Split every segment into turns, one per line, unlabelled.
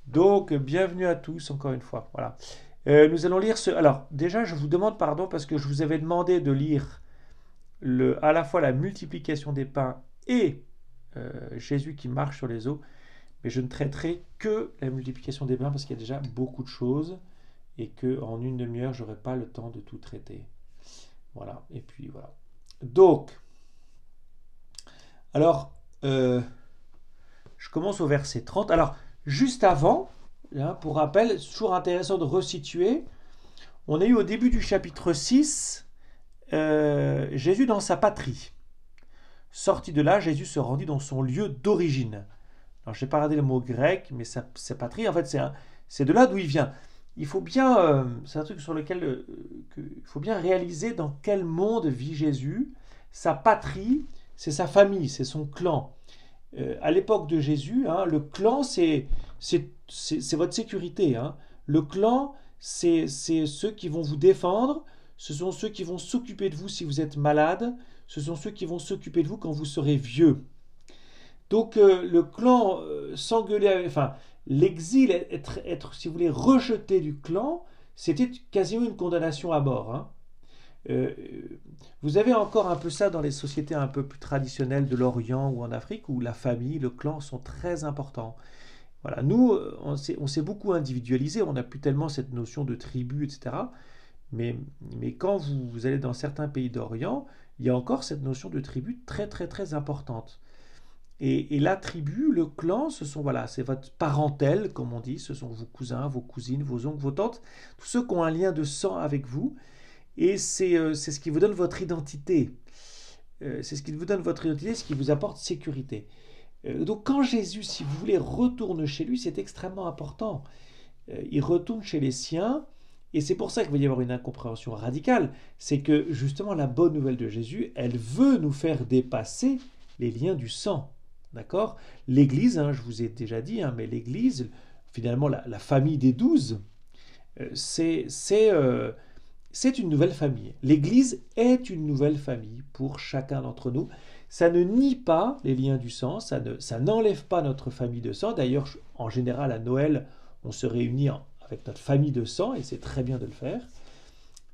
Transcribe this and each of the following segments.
Donc, bienvenue à tous, encore une fois. Voilà. Nous allons lire ce. Alors, déjà, je vous demande pardon parce que je vous avais demandé de lire à la fois la multiplication des pains et Jésus qui marche sur les eaux, mais je ne traiterai que la multiplication des pains parce qu'il y a déjà beaucoup de choses et que en une demi-heure, j'aurai pas le temps de tout traiter. Voilà. Et puis voilà. Donc, alors, je commence au verset 30. Alors, juste avant, hein, pour rappel, c'est toujours intéressant de resituer. On a eu au début du chapitre 6 Jésus dans sa patrie. Sorti de là, Jésus se rendit dans son lieu d'origine. Alors, je n'ai pas regardé le mot grec, mais sa patrie, en fait, c'est de là d'où il vient. Il faut bien, c'est un truc sur lequel il faut bien réaliser dans quel monde vit Jésus. Sa patrie, c'est sa famille, c'est son clan. À l'époque de Jésus, hein, le clan, c'est votre sécurité. Hein. Le clan, c'est ceux qui vont vous défendre, ce sont ceux qui vont s'occuper de vous si vous êtes malade, ce sont ceux qui vont s'occuper de vous quand vous serez vieux. Donc le clan s'engueuler, enfin l'exil, si vous voulez, rejeté du clan, c'était quasiment une condamnation à mort. Hein. Euh, vous avez encore un peu ça dans les sociétés un peu plus traditionnelles de l'Orient ou en Afrique, où la famille, le clan sont très importants. Voilà, nous, on s'est beaucoup individualisé, on n'a plus tellement cette notion de tribu, etc. Mais quand vous allez dans certains pays d'Orient, il y a encore cette notion de tribu très très très importante. Et la tribu, le clan, voilà, c'est votre parentèle, comme on dit, ce sont vos cousins, vos cousines, vos oncles, vos tantes, tous ceux qui ont un lien de sang avec vous. Et c'est ce qui vous donne votre identité. C'est ce qui vous donne votre identité, ce qui vous apporte sécurité. Donc quand Jésus, si vous voulez, retourne chez lui, c'est extrêmement important. Il retourne chez les siens, et c'est pour ça qu'il va y avoir une incompréhension radicale. C'est que justement la bonne nouvelle de Jésus, elle veut nous faire dépasser les liens du sang. D'accord. L'Église, hein, je vous ai déjà dit, hein, mais l'Église, finalement la famille des 12, euh, c'est c'est euh, c'est une nouvelle famille. L'Église est une nouvelle famille pour chacun d'entre nous. Ça ne nie pas les liens du sang, ça n'enlève pas notre famille de sang. D'ailleurs, en général, à Noël, on se réunit avec notre famille de sang, et c'est très bien de le faire.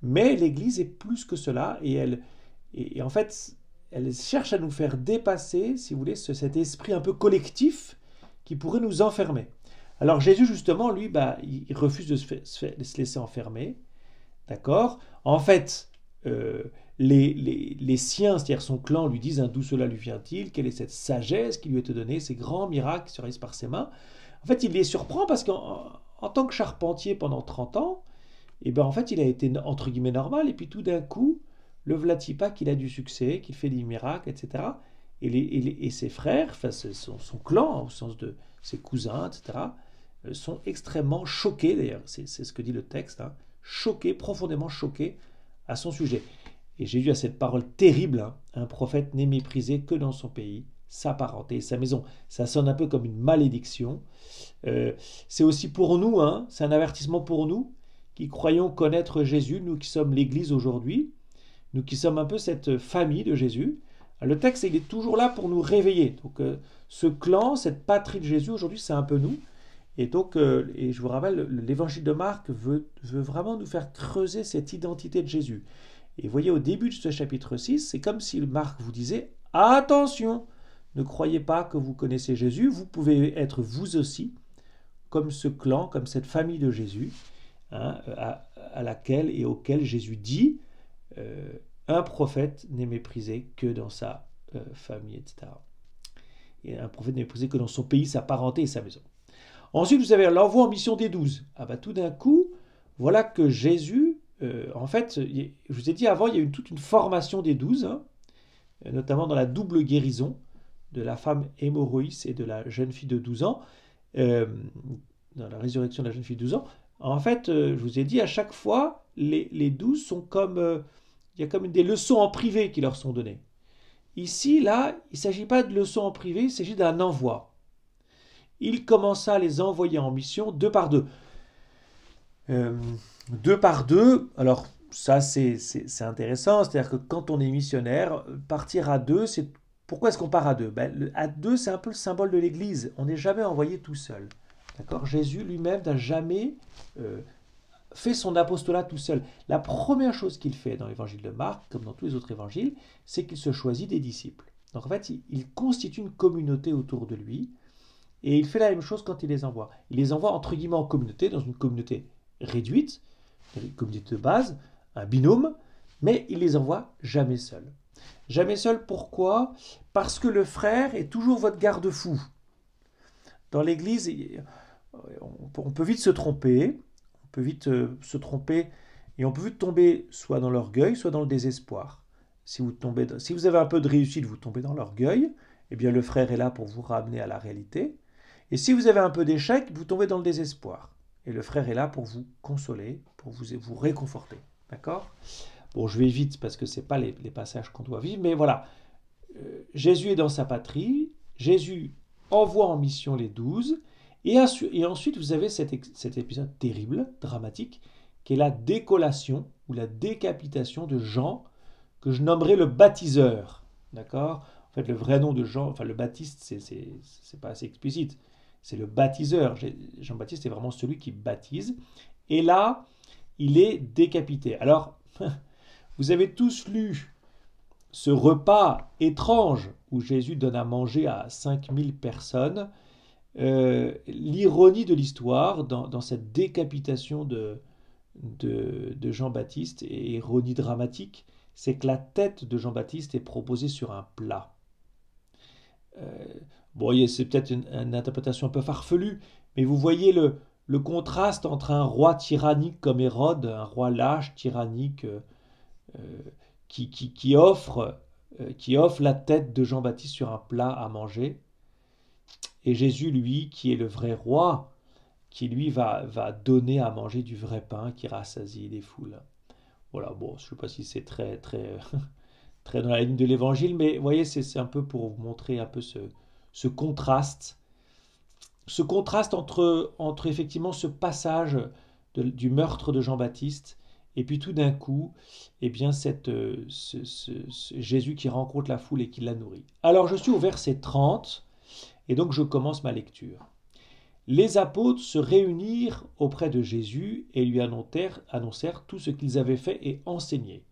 Mais l'Église est plus que cela, et en fait, elle cherche à nous faire dépasser, si vous voulez, cet esprit un peu collectif qui pourrait nous enfermer. Alors Jésus, justement, lui, il refuse de se laisser enfermer. D'accord. En fait, les siens, c'est-à-dire son clan, lui disent hein, d'où cela lui vient-il, quelle est cette sagesse qui lui a été donnée, ces grands miracles qui se réalisent par ses mains. En fait, il les surprend parce qu'en tant que charpentier pendant 30 ans, et ben en fait, il a été entre guillemets normal, et puis tout d'un coup, le vlati pas qu'il a du succès, qu'il fait des miracles, etc. Et ses frères, enfin son clan, au sens de ses cousins, etc., sont extrêmement choqués, d'ailleurs, c'est ce que dit le texte, hein, choqués, profondément choqués à son sujet. Et Jésus a cette parole terrible, hein, un prophète n'est méprisé que dans son pays, sa parenté, sa maison. Ça sonne un peu comme une malédiction. C'est aussi pour nous, hein, c'est un avertissement pour nous qui croyons connaître Jésus, nous qui sommes l'Église aujourd'hui, nous qui sommes un peu cette famille de Jésus. Le texte, il est toujours là pour nous réveiller. Donc, ce clan, cette patrie de Jésus, aujourd'hui, c'est un peu nous. Et donc, et je vous rappelle, l'évangile de Marc veut vraiment nous faire creuser cette identité de Jésus. Et vous voyez, au début de ce chapitre 6, c'est comme si Marc vous disait, attention, ne croyez pas que vous connaissez Jésus, vous pouvez être vous aussi, comme ce clan, comme cette famille de Jésus, hein, à laquelle et auquel Jésus dit, un prophète n'est méprisé que dans sa famille, etc. Et un prophète n'est méprisé que dans son pays, sa parenté et sa maison. Ensuite, vous avez l'envoi en mission des 12. Ah bah tout d'un coup, voilà que Jésus, en fait, je vous ai dit avant, il y a eu toute une formation des 12, hein, notamment dans la double guérison de la femme hémorroïs et de la jeune fille de 12 ans, euh, dans la résurrection de la jeune fille de 12 ans. En fait, je vous ai dit, à chaque fois, les 12 sont comme... il y a comme des leçons en privé qui leur sont données. Ici, là, il ne s'agit pas de leçons en privé, il s'agit d'un envoi. Il commença à les envoyer en mission deux par deux. Euh, Deux par deux, alors ça c'est intéressant, c'est-à-dire que quand on est missionnaire, partir à deux, c'est... Pourquoi est-ce qu'on part à deux? À deux, c'est un peu le symbole de l'Église. On n'est jamais envoyé tout seul. D'accord? Jésus lui-même n'a jamais fait son apostolat tout seul. La première chose qu'il fait dans l'évangile de Marc, comme dans tous les autres évangiles, c'est qu'il se choisit des disciples. Donc en fait, il constitue une communauté autour de lui, et il fait la même chose quand il les envoie. Il les envoie entre guillemets en communauté, dans une communauté réduite, une communauté de base, un binôme, mais il les envoie jamais seuls. Jamais seul, pourquoi? Parce que le frère est toujours votre garde-fou. Dans l'Église, on peut vite se tromper, et on peut vite tomber soit dans l'orgueil, soit dans le désespoir. Si vous avez un peu de réussite, vous tombez dans l'orgueil, eh bien le frère est là pour vous ramener à la réalité. Et si vous avez un peu d'échec, vous tombez dans le désespoir. Et le frère est là pour vous consoler, pour vous réconforter. D'accord? Bon, je vais vite parce que ce n'est pas les passages qu'on doit vivre, mais voilà. Jésus est dans sa patrie, Jésus envoie en mission les 12, et ensuite vous avez cet épisode terrible, dramatique, qui est la décollation ou la décapitation de Jean, que je nommerai le baptiseur. D'accord? En fait, le vrai nom de Jean, enfin le baptiste, c'est pas assez explicite. C'est le baptiseur. Jean-Baptiste est vraiment celui qui baptise. Et là, il est décapité. Alors, vous avez tous lu ce repas étrange où Jésus donne à manger à 5000 personnes. L'ironie de l'histoire dans cette décapitation de Jean-Baptiste, et ironie dramatique, c'est que la tête de Jean-Baptiste est proposée sur un plat. Bon, c'est peut-être une interprétation un peu farfelue, mais vous voyez le contraste entre un roi tyrannique comme Hérode, un roi lâche, tyrannique, qui offre la tête de Jean-Baptiste sur un plat à manger, et Jésus, lui, qui est le vrai roi, qui lui va donner à manger du vrai pain qui rassasie les foules. Voilà, bon, je ne sais pas si c'est très, très, très dans la ligne de l'évangile, mais vous voyez, c'est un peu pour vous montrer un peu ce contraste entre effectivement ce passage du meurtre de Jean-Baptiste, et puis tout d'un coup, eh bien, Jésus qui rencontre la foule et qui la nourrit. Alors je suis au verset 30, et donc je commence ma lecture. Les apôtres se réunirent auprès de Jésus et lui annoncèrent tout ce qu'ils avaient fait et enseigné.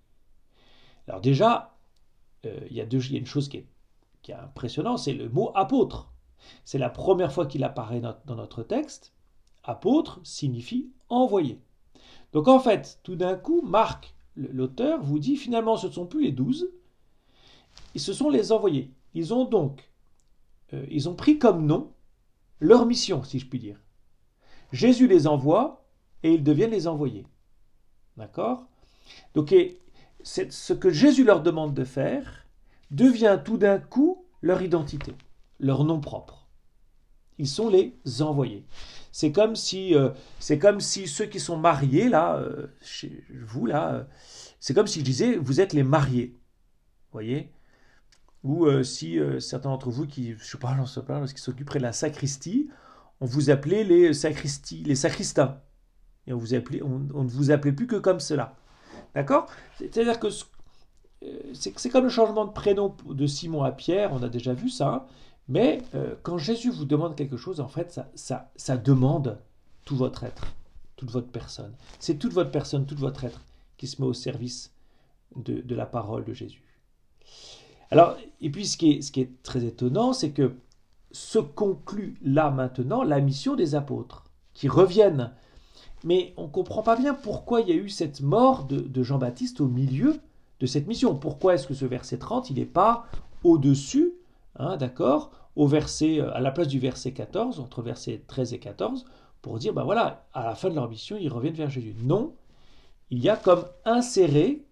Alors déjà, il y a une chose qui est impressionnante, c'est le mot apôtre. C'est la première fois qu'il apparaît dans notre texte. Apôtre signifie envoyé. Donc en fait, tout d'un coup, Marc, l'auteur, vous dit finalement ce ne sont plus les 12, ce sont les envoyés. Ils ont pris comme nom leur mission, si je puis dire. Jésus les envoie et ils deviennent les envoyés. D'accord? Donc ce que Jésus leur demande de faire devient tout d'un coup leur identité, leur nom propre. Ils sont les envoyés. C'est comme si ceux qui sont mariés, là, chez vous, là, c'est comme si je disais, vous êtes les mariés. Vous voyez? Ou si certains d'entre vous qui s'occuperaient de la sacristie, on vous appelait les sacristains. Et on ne vous appelait plus que comme cela. D'accord? C'est-à-dire que c'est comme le changement de prénom de Simon à Pierre, on a déjà vu ça, hein, mais quand Jésus vous demande quelque chose, en fait, ça demande tout votre être, toute votre personne. C'est toute votre personne, tout votre être qui se met au service de la parole de Jésus. Alors, et puis ce qui est très étonnant, c'est que se conclut là maintenant la mission des apôtres, qui reviennent. Mais on ne comprend pas bien pourquoi il y a eu cette mort de Jean-Baptiste au milieu de cette mission. Pourquoi est-ce que ce verset 30, il n'est pas au-dessus, hein, d'accord, à la place du verset 14, entre versets 13 et 14, pour dire, ben voilà, à la fin de leur mission, ils reviennent vers Jésus. Non, il y a comme inséré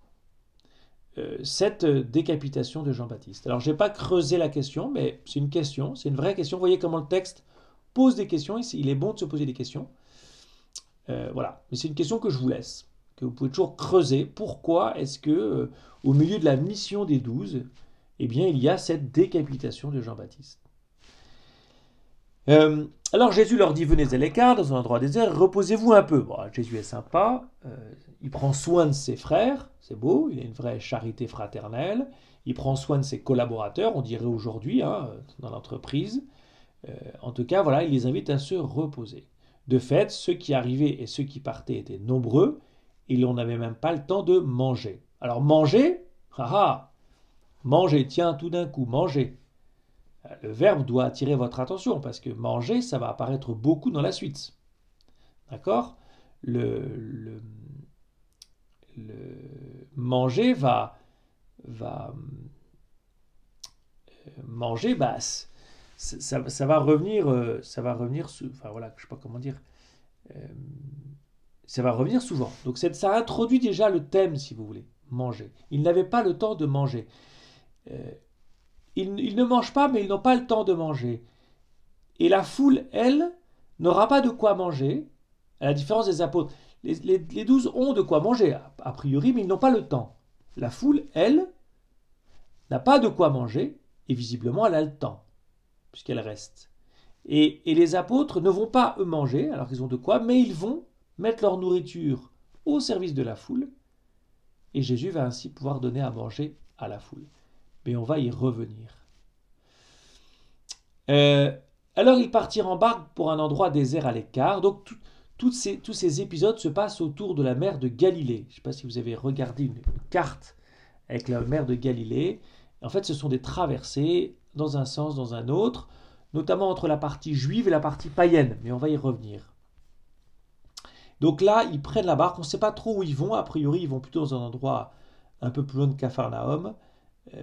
cette décapitation de Jean-Baptiste. Alors, je n'ai pas creusé la question, mais c'est une question, c'est une vraie question. Vous voyez comment le texte pose des questions, il est bon de se poser des questions. Voilà, mais c'est une question que je vous laisse, que vous pouvez toujours creuser. Pourquoi est-ce que, au milieu de la mission des 12, eh bien, il y a cette décapitation de Jean-Baptiste? Alors Jésus leur dit, venez à l'écart, dans un endroit désert, reposez-vous un peu. Bon, Jésus est sympa, il prend soin de ses frères, c'est beau, il a une vraie charité fraternelle, il prend soin de ses collaborateurs, on dirait aujourd'hui, hein, dans l'entreprise. En tout cas, voilà, il les invite à se reposer. De fait, ceux qui arrivaient et ceux qui partaient étaient nombreux, et l'on n'avait même pas le temps de manger. Alors manger, haha, manger, tiens, tout d'un coup, manger. Le verbe doit attirer votre attention, parce que manger, ça va apparaître beaucoup dans la suite. D'accord le manger va manger, bah, ça va revenir, enfin voilà, je sais pas comment dire, euh, ça va revenir souvent. Donc ça introduit déjà le thème, si vous voulez, manger. Ils n'avaient pas le temps de manger. Euh, ils ne mangent pas, mais ils n'ont pas le temps de manger. Et la foule, elle, n'aura pas de quoi manger, à la différence des apôtres. Les 12 ont de quoi manger, a priori, mais ils n'ont pas le temps. La foule, elle, n'a pas de quoi manger, et visiblement, elle a le temps, puisqu'elle reste. Et les apôtres ne vont pas, eux, manger, alors qu'ils ont de quoi, mais ils vont mettre leur nourriture au service de la foule, et Jésus va ainsi pouvoir donner à manger à la foule. Mais on va y revenir. Alors ils partirent en barque pour un endroit désert à l'écart. Donc tous ces épisodes se passent autour de la mer de Galilée. Je ne sais pas si vous avez regardé une carte avec la mer de Galilée. En fait, ce sont des traversées dans un sens, dans un autre, notamment entre la partie juive et la partie païenne. Mais on va y revenir. Donc là, ils prennent la barque. On ne sait pas trop où ils vont. A priori, ils vont plutôt dans un endroit un peu plus loin de Capharnaüm.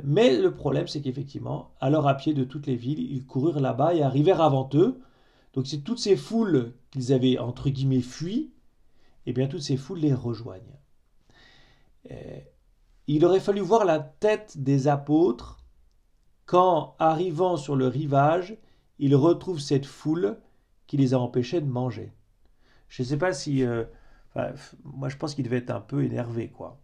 Mais le problème, c'est qu'effectivement, alors à pied de toutes les villes, ils coururent là-bas et arrivèrent avant eux. Donc c'est toutes ces foules qu'ils avaient, entre guillemets, fui, et bien toutes ces foules les rejoignent. Il aurait fallu voir la tête des apôtres quand, arrivant sur le rivage, ils retrouvent cette foule qui les a empêchés de manger. Je ne sais pas si... moi, je pense qu'ils devaient être un peu énervés, quoi.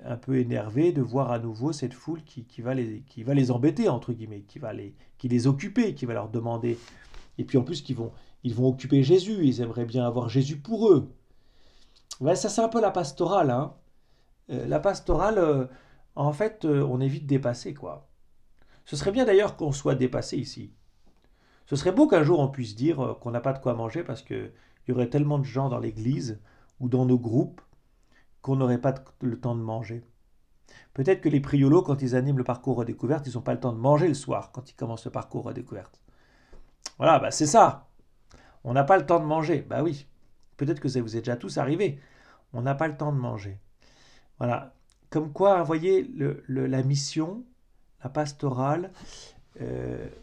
Un peu énervé de voir à nouveau cette foule qui va les embêter, entre guillemets, qui les occuper, qui va leur demander. Et puis en plus, ils vont occuper Jésus, ils aimeraient bien avoir Jésus pour eux. Ouais, ça, c'est un peu la pastorale. Hein. La pastorale, en fait, on est vite dépassé, quoi. Ce serait bien d'ailleurs qu'on soit dépassé ici. Ce serait beau qu'un jour on puisse dire qu'on n'a pas de quoi manger parce qu'il y aurait tellement de gens dans l'église ou dans nos groupes qu'on n'aurait pas le temps de manger. Peut-être que les priolos, quand ils animent le parcours redécouverte, ils n'ont pas le temps de manger le soir quand ils commencent le parcours redécouverte. Voilà, bah c'est ça. On n'a pas le temps de manger. Bah oui. Peut-être que ça vous est déjà tous arrivé. On n'a pas le temps de manger. Voilà. Comme quoi, vous voyez, la mission, la pastorale,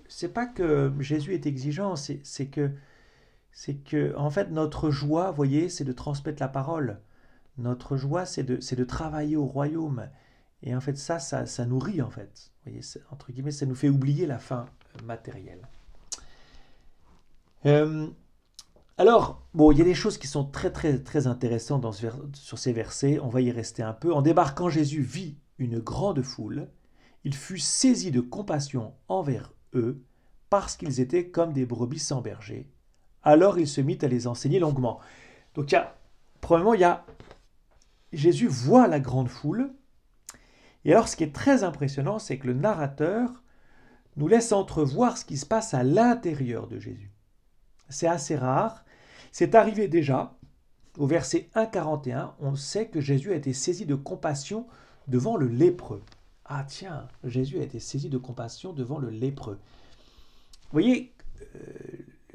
c'est pas que Jésus est exigeant, c'est que, en fait, notre joie, vous voyez, c'est de transmettre la parole. Notre joie, c'est de travailler au royaume. Et en fait, ça nourrit, en fait. Vous voyez, entre guillemets, ça nous fait oublier la faim matérielle. Alors, bon, il y a des choses qui sont très, très, très intéressantes sur ces versets. On va y rester un peu. En débarquant, Jésus vit une grande foule. Il fut saisi de compassion envers eux, parce qu'ils étaient comme des brebis sans berger. Alors il se mit à les enseigner longuement. Donc, premièrement, Jésus voit la grande foule. Et alors, ce qui est très impressionnant, c'est que le narrateur nous laisse entrevoir ce qui se passe à l'intérieur de Jésus. C'est assez rare. C'est arrivé déjà, au verset 1,41, on sait que Jésus a été saisi de compassion devant le lépreux. Ah tiens, Jésus a été saisi de compassion devant le lépreux. Vous voyez,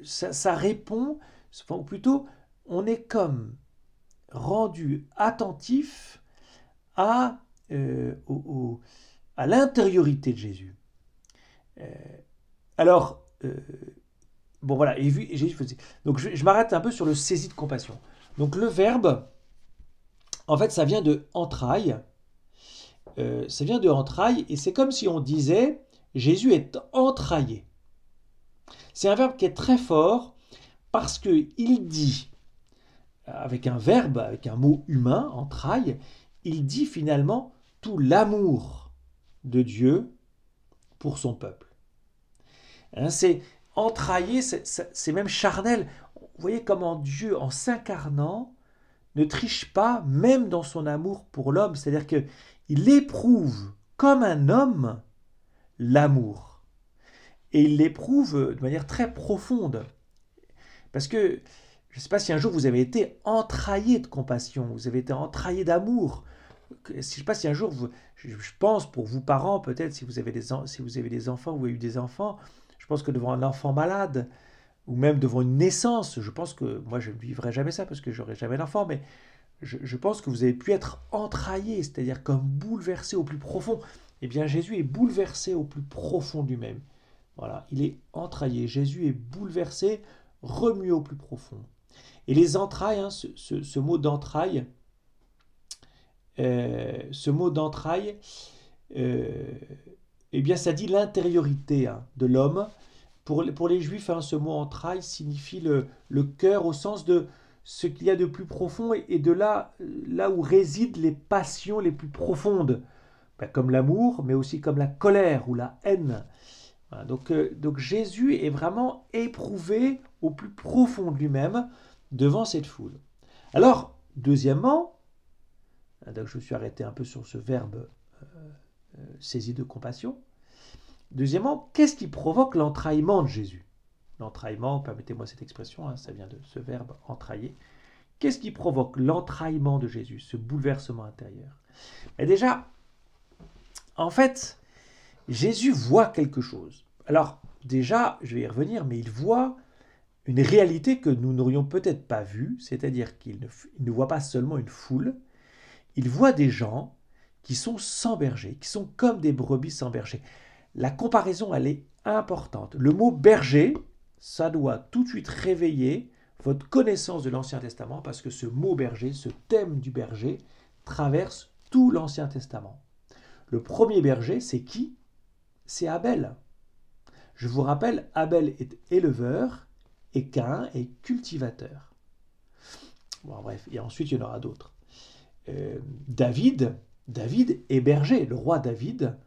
ça répond, ou plutôt, on est comme rendu attentif à l'intériorité de Jésus. Alors, bon voilà, et Jésus faisait. Donc je m'arrête un peu sur le saisi de compassion. Donc le verbe, en fait, ça vient de entrailles. Ça vient de entrailles, et c'est comme si on disait Jésus est entraillé. C'est un verbe qui est très fort parce qu'il dit, avec un verbe, avec un mot humain, entraille, il dit finalement tout l'amour de Dieu pour son peuple. Hein, c'est entraillé, c'est même charnel. Vous voyez comment Dieu, en s'incarnant, ne triche pas, même dans son amour pour l'homme. C'est-à-dire qu'il éprouve, comme un homme, l'amour. et il l'éprouve de manière très profonde. Parce que, je ne sais pas si un jour vous avez été entraillé de compassion, vous avez été entraillé d'amour. Je ne sais pas si un jour, je pense pour vous parents, peut-être si vous avez des enfants, vous avez eu des enfants, je pense que devant un enfant malade, ou même devant une naissance, je pense que, moi je ne vivrai jamais ça parce que j'aurai jamais d'enfant, mais je pense que vous avez pu être entraillé, c'est-à-dire comme bouleversé au plus profond. Eh bien Jésus est bouleversé au plus profond de lui-même. Voilà, il est entraillé. Jésus est bouleversé, remué au plus profond. Et les entrailles, hein, ce mot d'entraille, eh bien, ça dit l'intériorité de l'homme. Pour les Juifs, hein, ce mot entraille signifie le cœur au sens de ce qu'il y a de plus profond et de là où résident les passions les plus profondes, comme l'amour, mais aussi comme la colère ou la haine. Voilà, donc Jésus est vraiment éprouvé au plus profond de lui-même devant cette foule. Alors, deuxièmement, donc je me suis arrêté un peu sur ce verbe saisi de compassion. Deuxièmement, qu'est-ce qui provoque l'entraillement de Jésus? L'entraillement, permettez-moi cette expression, hein, ça vient de ce verbe entrailler. Qu'est-ce qui provoque l'entraillement de Jésus, ce bouleversement intérieur? Et déjà, en fait, Jésus voit quelque chose. Alors, déjà, je vais y revenir, mais il voit une réalité que nous n'aurions peut-être pas vue, c'est-à-dire qu'il ne voit pas seulement une foule, il voit des gens qui sont sans berger, qui sont comme des brebis sans berger. La comparaison, elle est importante. Le mot berger, ça doit tout de suite réveiller votre connaissance de l'Ancien Testament, parce que ce mot berger, ce thème du berger, traverse tout l'Ancien Testament. Le premier berger, c'est qui? C'est Abel. Je vous rappelle, Abel est éleveur et Caïn est cultivateur. Bon, bref, et ensuite il y en aura d'autres. David est berger. Le roi David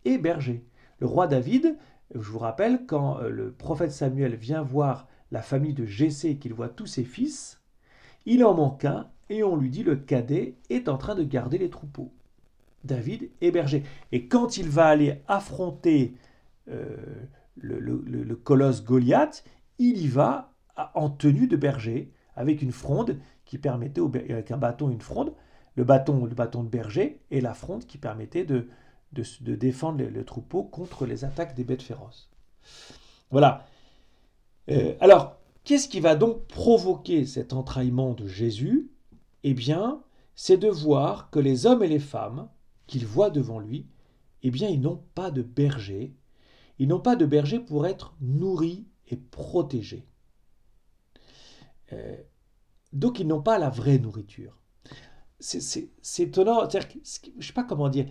est berger. Le roi David, je vous rappelle, quand le prophète Samuel vient voir la famille de Jessé et qu'il voit tous ses fils, il en manque un et on lui dit le cadet est en train de garder les troupeaux. David est berger. Et quand il va aller affronter le colosse Goliath, il y va en tenue de berger, avec une fronde qui permettait, avec un bâton et une fronde, le bâton de berger et la fronde qui permettait de défendre le troupeau contre les attaques des bêtes féroces. Voilà. Alors, qu'est-ce qui va donc provoquer cet entraillement de Jésus? Eh bien, c'est de voir que les hommes et les femmes qu'il voit devant lui, eh bien, ils n'ont pas de berger. Ils n'ont pas de berger pour être nourris et protégés. Donc, ils n'ont pas la vraie nourriture. C'est étonnant. Je ne sais pas comment dire.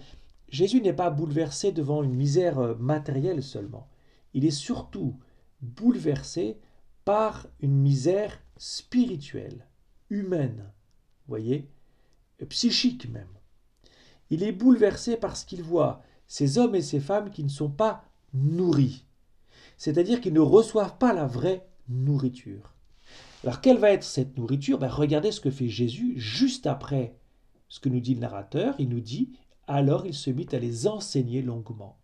Jésus n'est pas bouleversé devant une misère matérielle seulement. Il est surtout bouleversé par une misère spirituelle, humaine, vous voyez, psychique même. Il est bouleversé parce qu'il voit ces hommes et ces femmes qui ne sont pas nourris, c'est-à-dire qu'ils ne reçoivent pas la vraie nourriture. Alors quelle va être cette nourriture? Regardez ce que fait Jésus juste après ce que nous dit le narrateur. Il nous dit « Alors il se mit à les enseigner longuement ».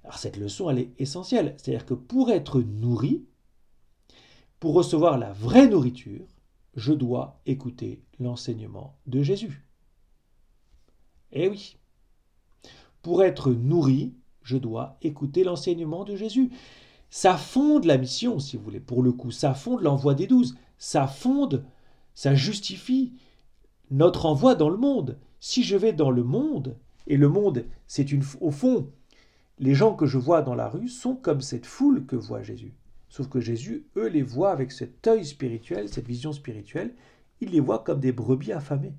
Alors cette leçon, elle est essentielle. C'est-à-dire que pour être nourri, pour recevoir la vraie nourriture, je dois écouter l'enseignement de Jésus. Eh oui. Pour être nourri, je dois écouter l'enseignement de Jésus. Ça fonde la mission, si vous voulez, pour le coup. Ça fonde l'envoi des 12. Ça justifie notre envoi dans le monde. Si je vais dans le monde, et le monde, c'est au fond, les gens que je vois dans la rue sont comme cette foule que voit Jésus. Sauf que Jésus, eux, les voit avec cet œil spirituel, cette vision spirituelle, il les voit comme des brebis affamées.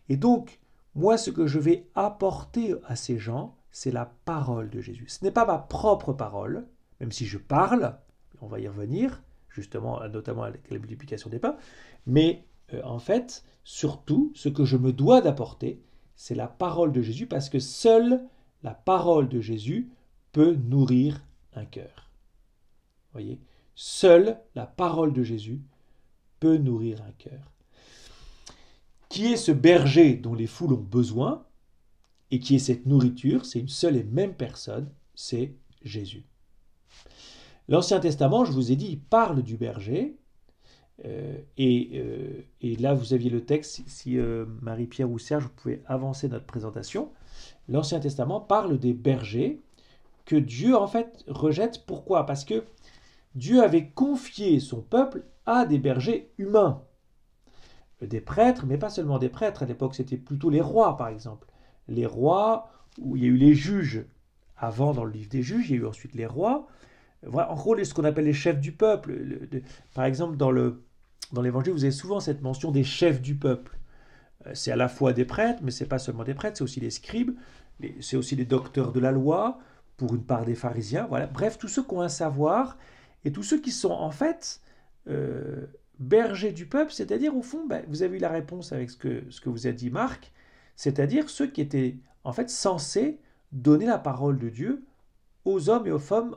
Et donc, moi, ce que je vais apporter à ces gens, c'est la parole de Jésus. Ce n'est pas ma propre parole, même si je parle, on va y revenir, justement, notamment avec la multiplication des pains, mais en fait, surtout, ce que je me dois d'apporter, c'est la parole de Jésus, parce que seule la parole de Jésus peut nourrir un cœur. Vous voyez, seule la parole de Jésus peut nourrir un cœur. Qui est ce berger dont les foules ont besoin et qui est cette nourriture? C'est une seule et même personne, c'est Jésus. L'Ancien Testament, je vous ai dit, il parle du berger. Et là, vous aviez le texte, si Marie-Pierre ou Serge, vous pouvez avancer notre présentation. L'Ancien Testament parle des bergers que Dieu, en fait, rejette. Pourquoi? Parce que Dieu avait confié son peuple à des bergers humains. Des prêtres, mais pas seulement des prêtres. À l'époque, c'était plutôt les rois, par exemple. Les rois, où il y a eu les juges. Avant, dans le livre des juges, il y a eu ensuite les rois. Voilà, en gros, ce qu'on appelle les chefs du peuple. Par exemple, dans l'Évangile, vous avez souvent cette mention des chefs du peuple. C'est à la fois des prêtres, mais c'est pas seulement des prêtres, c'est aussi les scribes, c'est aussi les docteurs de la loi, pour une part des pharisiens. Voilà. Bref, tous ceux qui ont un savoir et tous ceux qui sont en fait bergers du peuple, c'est-à-dire au fond, vous avez eu la réponse avec ce que vous a dit Marc, c'est-à-dire ceux qui étaient en fait censés donner la parole de Dieu aux hommes et aux femmes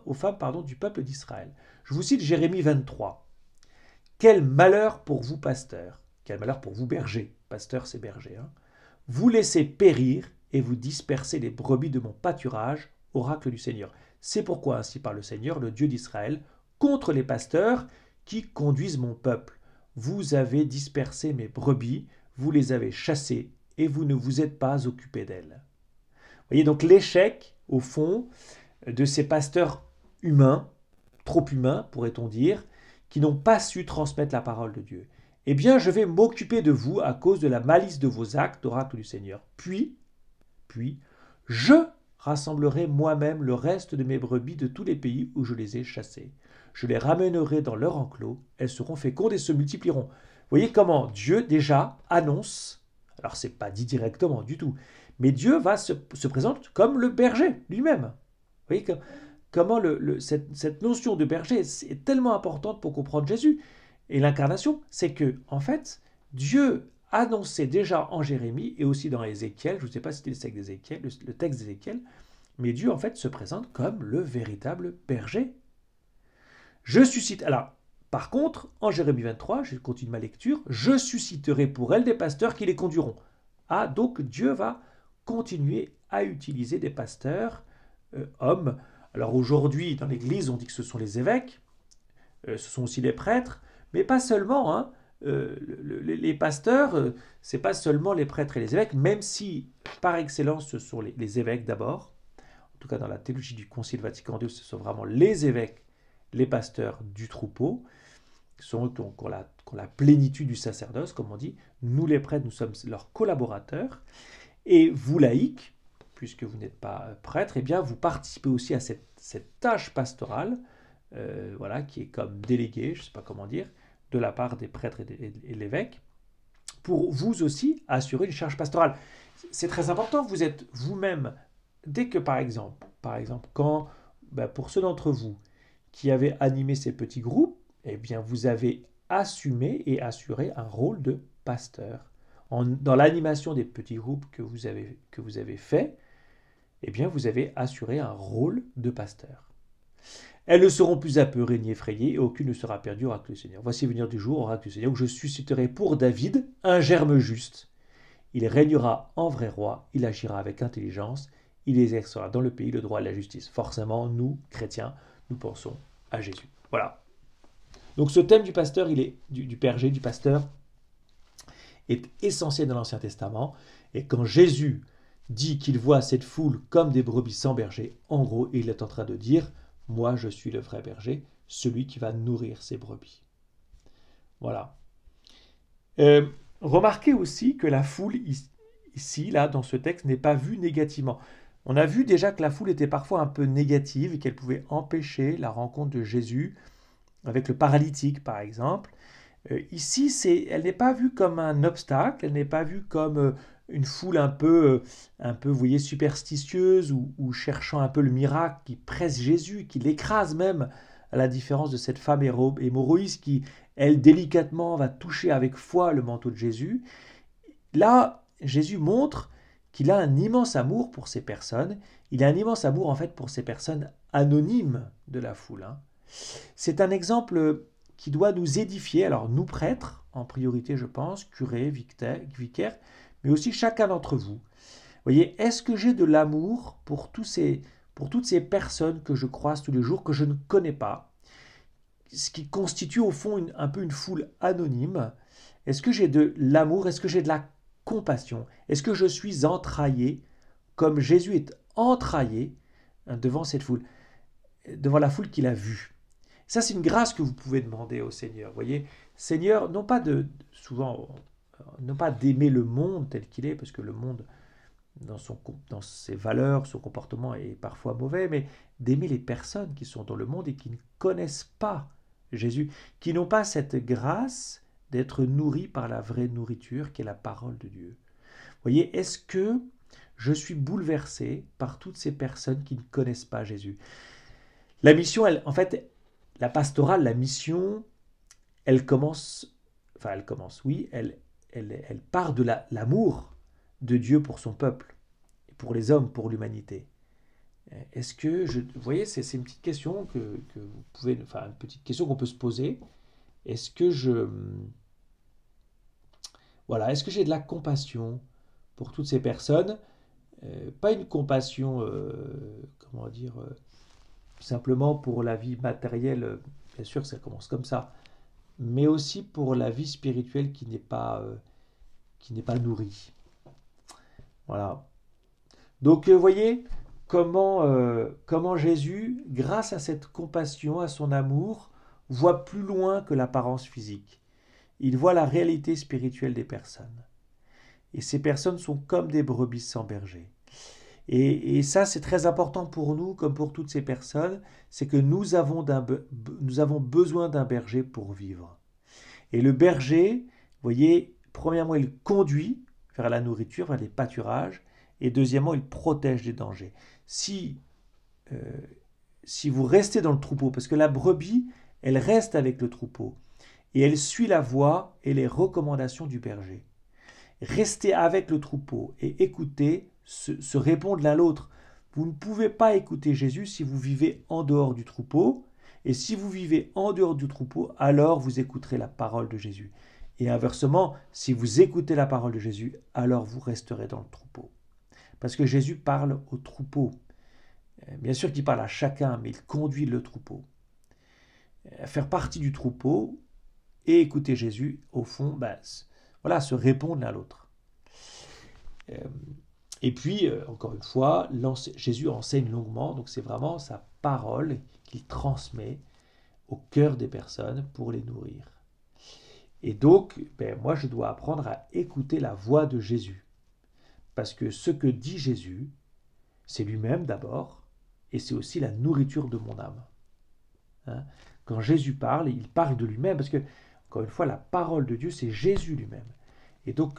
du peuple d'Israël. Je vous cite Jérémie 23. Quel malheur pour vous, pasteurs, quel malheur pour vous, bergers, pasteur c'est berger, hein. Vous laissez périr et vous dispersez les brebis de mon pâturage, oracle du Seigneur. C'est pourquoi ainsi parle le Seigneur, le Dieu d'Israël, contre les pasteurs qui conduisent mon peuple. Vous avez dispersé mes brebis, vous les avez chassées et vous ne vous êtes pas occupés d'elles. Vous voyez donc l'échec, au fond, de ces pasteurs humains, trop humains pourrait-on dire, qui n'ont pas su transmettre la parole de Dieu. Eh bien, je vais m'occuper de vous à cause de la malice de vos actes, oracle du Seigneur. Puis, je rassemblerai moi-même le reste de mes brebis de tous les pays où je les ai chassées. Je les ramènerai dans leur enclos, elles seront fécondes et se multiplieront. Vous voyez comment Dieu déjà annonce, alors c'est pas dit directement du tout, mais Dieu se présente comme le berger lui-même. Vous voyez comment cette notion de berger est tellement importante pour comprendre Jésus. Et l'incarnation, c'est que, en fait, Dieu annonçait déjà en Jérémie et aussi dans Ézéchiel, je ne sais pas si c'était le texte d'Ézéchiel, mais Dieu, en fait, se présente comme le véritable berger. Je suscite, alors, par contre, en Jérémie 23, je continue ma lecture, je susciterai pour elle des pasteurs qui les conduiront. Ah, donc Dieu va continuer à utiliser des pasteurs hommes. Alors aujourd'hui, dans l'Église, on dit que ce sont les évêques, ce sont aussi les prêtres, mais pas seulement. Hein. Les pasteurs, c'est pas seulement les prêtres et les évêques, même si par excellence ce sont les évêques d'abord. En tout cas, dans la théologie du Concile Vatican II, ce sont vraiment les évêques, les pasteurs du troupeau, qui ont la plénitude du sacerdoce, comme on dit. Nous, les prêtres, nous sommes leurs collaborateurs. Et vous, laïcs, puisque vous n'êtes pas prêtre, eh bien, vous participez aussi à cette tâche pastorale, voilà, qui est comme déléguée, je ne sais pas comment dire, de la part des prêtres et l'évêque, pour vous aussi assurer une charge pastorale. C'est très important, vous êtes vous-même, dès que par exemple quand, pour ceux d'entre vous qui avaient animé ces petits groupes, eh bien, vous avez assumé et assuré un rôle de pasteur. Dans l'animation des petits groupes que vous avez fait, eh bien, vous avez assuré un rôle de pasteur. Elles ne seront plus apeurées ni effrayées, et aucune ne sera perdue, oracle du Seigneur. Voici venir du jour, oracle du Seigneur, où je susciterai pour David un germe juste. Il régnera en vrai roi, il agira avec intelligence, il exercera dans le pays le droit et la justice. Forcément, nous, chrétiens, nous pensons à Jésus. Voilà. Donc ce thème du pasteur, du berger, du pasteur, est essentiel dans l'Ancien Testament. Et quand Jésus dit qu'il voit cette foule comme des brebis sans berger, en gros, il est en train de dire « Moi, je suis le vrai berger, celui qui va nourrir ses brebis. » Voilà. Remarquez aussi que la foule, ici, là, dans ce texte, n'est pas vue négativement. On a vu déjà que la foule était parfois un peu négative et qu'elle pouvait empêcher la rencontre de Jésus avec le paralytique, par exemple. Ici, elle n'est pas vue comme un obstacle, elle n'est pas vue comme une foule un peu, vous voyez, superstitieuse ou cherchant un peu le miracle qui presse Jésus, qui l'écrase même, à la différence de cette femme hémorroïde qui, elle, délicatement va toucher avec foi le manteau de Jésus. Là, Jésus montre qu'il a un immense amour pour ces personnes. Il a un immense amour, en fait, pour ces personnes anonymes de la foule. Hein. C'est un exemple qui doit nous édifier, alors nous prêtres, en priorité je pense, curés, vicaires, mais aussi chacun d'entre vous. Vous voyez, est-ce que j'ai de l'amour pour tous pour toutes ces personnes que je croise tous les jours, que je ne connais pas, ce qui constitue au fond un peu une foule anonyme. Est-ce que j'ai de l'amour? Est-ce que j'ai de la compassion? Est-ce que je suis entraillé comme Jésus est entraillé devant cette foule, devant la foule qu'il a vue? Ça, c'est une grâce que vous pouvez demander au Seigneur. Vous voyez, Seigneur, non pas non pas d'aimer le monde tel qu'il est, parce que le monde, dans ses valeurs, son comportement est parfois mauvais, mais d'aimer les personnes qui sont dans le monde et qui ne connaissent pas Jésus, qui n'ont pas cette grâce d'être nourris par la vraie nourriture qui est la parole de Dieu. Vous voyez, est-ce que je suis bouleversé par toutes ces personnes qui ne connaissent pas Jésus? La mission, en fait, la pastorale, la mission, elle commence, oui, elle part de l'amour de Dieu pour son peuple, pour les hommes, pour l'humanité. Est-ce que vous voyez, c'est une petite question que vous pouvez, une petite question qu'on peut se poser. Est-ce que est-ce que j'ai de la compassion pour toutes ces personnes? Pas une compassion, comment dire, simplement pour la vie matérielle, bien sûr que ça commence comme ça, mais aussi pour la vie spirituelle qui n'est pas nourrie. Voilà. Donc, vous voyez comment Jésus, grâce à cette compassion, à son amour, voit plus loin que l'apparence physique. Il voit la réalité spirituelle des personnes. Et ces personnes sont comme des brebis sans berger. Et ça, c'est très important pour nous, comme pour toutes ces personnes, c'est que nous avons besoin d'un berger pour vivre. Et le berger, vous voyez, premièrement, il conduit vers la nourriture, vers les pâturages, et deuxièmement, il protège des dangers. Si vous restez dans le troupeau, parce que la brebis, elle reste avec le troupeau, et elle suit la voie et les recommandations du berger. Restez avec le troupeau et écoutez, se répondre l'un l'autre. Vous ne pouvez pas écouter Jésus si vous vivez en dehors du troupeau, et si vous vivez en dehors du troupeau, alors vous écouterez la parole de Jésus. Et inversement, si vous écoutez la parole de Jésus, alors vous resterez dans le troupeau. Parce que Jésus parle au troupeau. Bien sûr qu'il parle à chacun, mais il conduit le troupeau. Faire partie du troupeau et écouter Jésus, au fond, se répondre l'un à l'autre. Et puis, encore une fois, Jésus enseigne longuement, donc c'est vraiment sa parole qu'il transmet au cœur des personnes pour les nourrir. Et donc, moi, je dois apprendre à écouter la voix de Jésus. Parce que ce que dit Jésus, c'est lui-même d'abord, et c'est aussi la nourriture de mon âme. Quand Jésus parle, il parle de lui-même, parce que, encore une fois, la parole de Dieu, c'est Jésus lui-même. Et donc,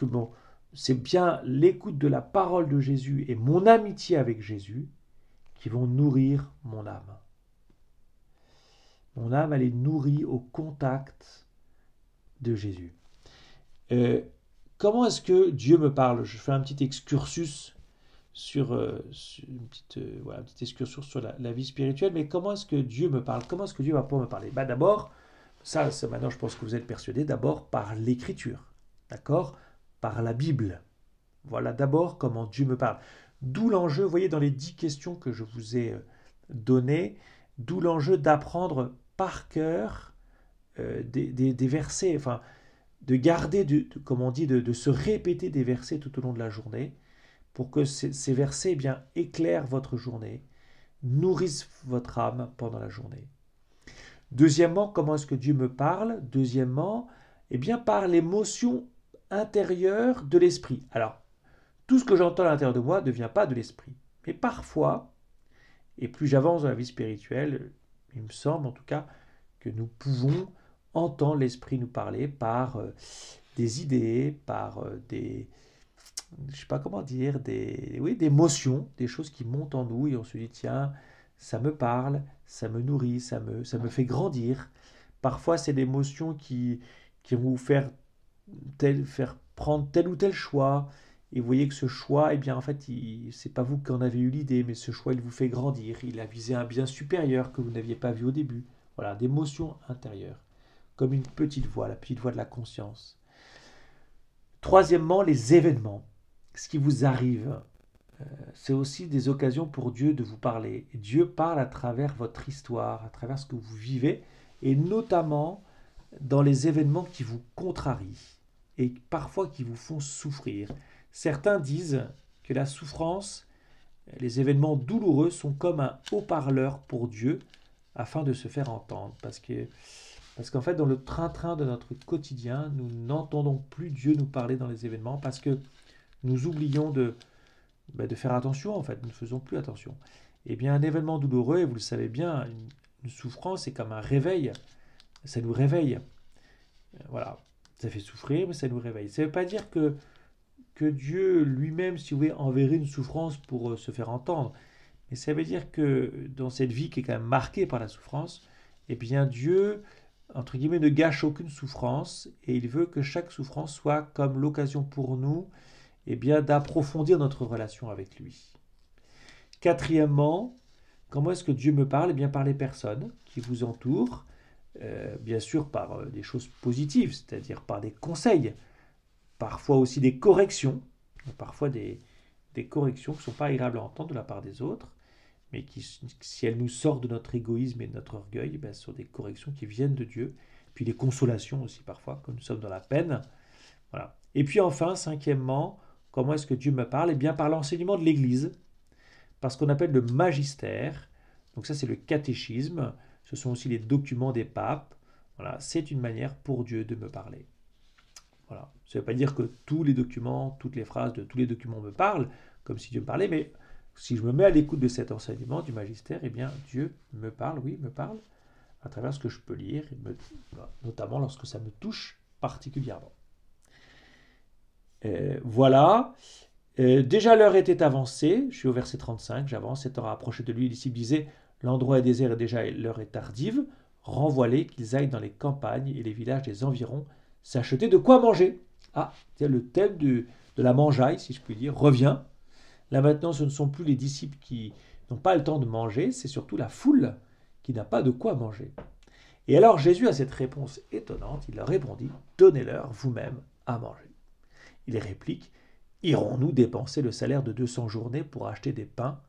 c'est bien l'écoute de la parole de Jésus et mon amitié avec Jésus qui vont nourrir mon âme. Mon âme, elle est nourrie au contact de Jésus. Comment est-ce que Dieu me parle? Je fais un petit excursus sur une petite excursus sur la vie spirituelle, mais comment est-ce que Dieu me parle? Comment est-ce que Dieu va pouvoir me parler? D'abord, ça maintenant je pense que vous êtes persuadés, d'abord par l'écriture, d'accord? Par la Bible. Voilà d'abord comment Dieu me parle. D'où l'enjeu, vous voyez, dans les 10 questions que je vous ai données, d'où l'enjeu d'apprendre par cœur des versets, de garder, comme on dit, de se répéter des versets tout au long de la journée, pour que ces versets éclairent votre journée, nourrissent votre âme pendant la journée. Deuxièmement, comment est-ce que Dieu me parle? Deuxièmement, par l'émotion intérieure de l'esprit. Alors, tout ce que j'entends à l'intérieur de moi ne vient pas de l'esprit. Mais parfois, et plus j'avance dans la vie spirituelle, il me semble en tout cas que nous pouvons entendre l'esprit nous parler par des idées, par des émotions, des choses qui montent en nous et on se dit tiens, ça me parle, ça me nourrit, ça me fait grandir. Parfois, c'est des émotions qui vont vous faire prendre tel ou tel choix. Et vous voyez que ce choix, en fait, c'est pas vous qui en avez eu l'idée, mais ce choix, il vous fait grandir. Il a visé un bien supérieur que vous n'aviez pas vu au début. Voilà, d'émotions intérieures. Comme une petite voix, la petite voix de la conscience. Troisièmement, les événements. Ce qui vous arrive. c'est aussi des occasions pour Dieu de vous parler. Et Dieu parle à travers votre histoire, à travers ce que vous vivez, et notamment dans les événements qui vous contrarient et parfois qui vous font souffrir. Certains disent que la souffrance, les événements douloureux sont comme un haut-parleur pour Dieu afin de se faire entendre. Parce qu'en fait, dans le train-train de notre quotidien, nous n'entendons plus Dieu nous parler dans les événements parce que nous oublions de faire attention, en fait, nous ne faisons plus attention. Eh bien, un événement douloureux, et vous le savez bien, une souffrance, c'est comme un réveil. Ça nous réveille. Voilà. Ça fait souffrir, mais ça nous réveille. Ça ne veut pas dire que Dieu lui-même, si vous voulez, enverrait une souffrance pour se faire entendre. Mais ça veut dire que dans cette vie qui est quand même marquée par la souffrance, eh bien Dieu, entre guillemets, ne gâche aucune souffrance et il veut que chaque souffrance soit comme l'occasion pour nous, eh bien, d'approfondir notre relation avec lui. Quatrièmement, comment est-ce que Dieu me parle? Eh bien, par les personnes qui vous entourent, bien sûr par des choses positives, c'est-à-dire par des conseils, parfois aussi des corrections, parfois des corrections qui ne sont pas agréables à entendre de la part des autres, mais qui, si elles nous sortent de notre égoïsme et de notre orgueil, ce sont des corrections qui viennent de Dieu, puis des consolations aussi parfois, quand nous sommes dans la peine. Voilà. Et puis enfin, cinquièmement, comment est-ce que Dieu me parle? Eh bien par l'enseignement de l'Église, par ce qu'on appelle le magistère. Donc ça c'est le catéchisme, ce sont aussi les documents des papes. Voilà, c'est une manière pour Dieu de me parler. Voilà. Ça ne veut pas dire que tous les documents, toutes les phrases de tous les documents me parlent, comme si Dieu me parlait, mais si je me mets à l'écoute de cet enseignement du magistère, eh bien Dieu me parle, oui, me parle, à travers ce que je peux lire, notamment lorsque ça me touche particulièrement. Voilà. Déjà l'heure était avancée, je suis au verset 35, j'avance, s'étant rapproché de lui, les disciples disaient, l'endroit est désert et déjà l'heure est tardive, renvoie-les qu'ils aillent dans les campagnes et les villages des environs s'acheter de quoi manger. Ah, le thème de la mangeaille, si je puis dire, revient. Là maintenant, ce ne sont plus les disciples qui n'ont pas le temps de manger, c'est surtout la foule qui n'a pas de quoi manger. Et alors Jésus a cette réponse étonnante, il leur répondit, donnez-leur vous-même à manger. Il réplique, irons-nous dépenser le salaire de 200 journées pour acheter des pains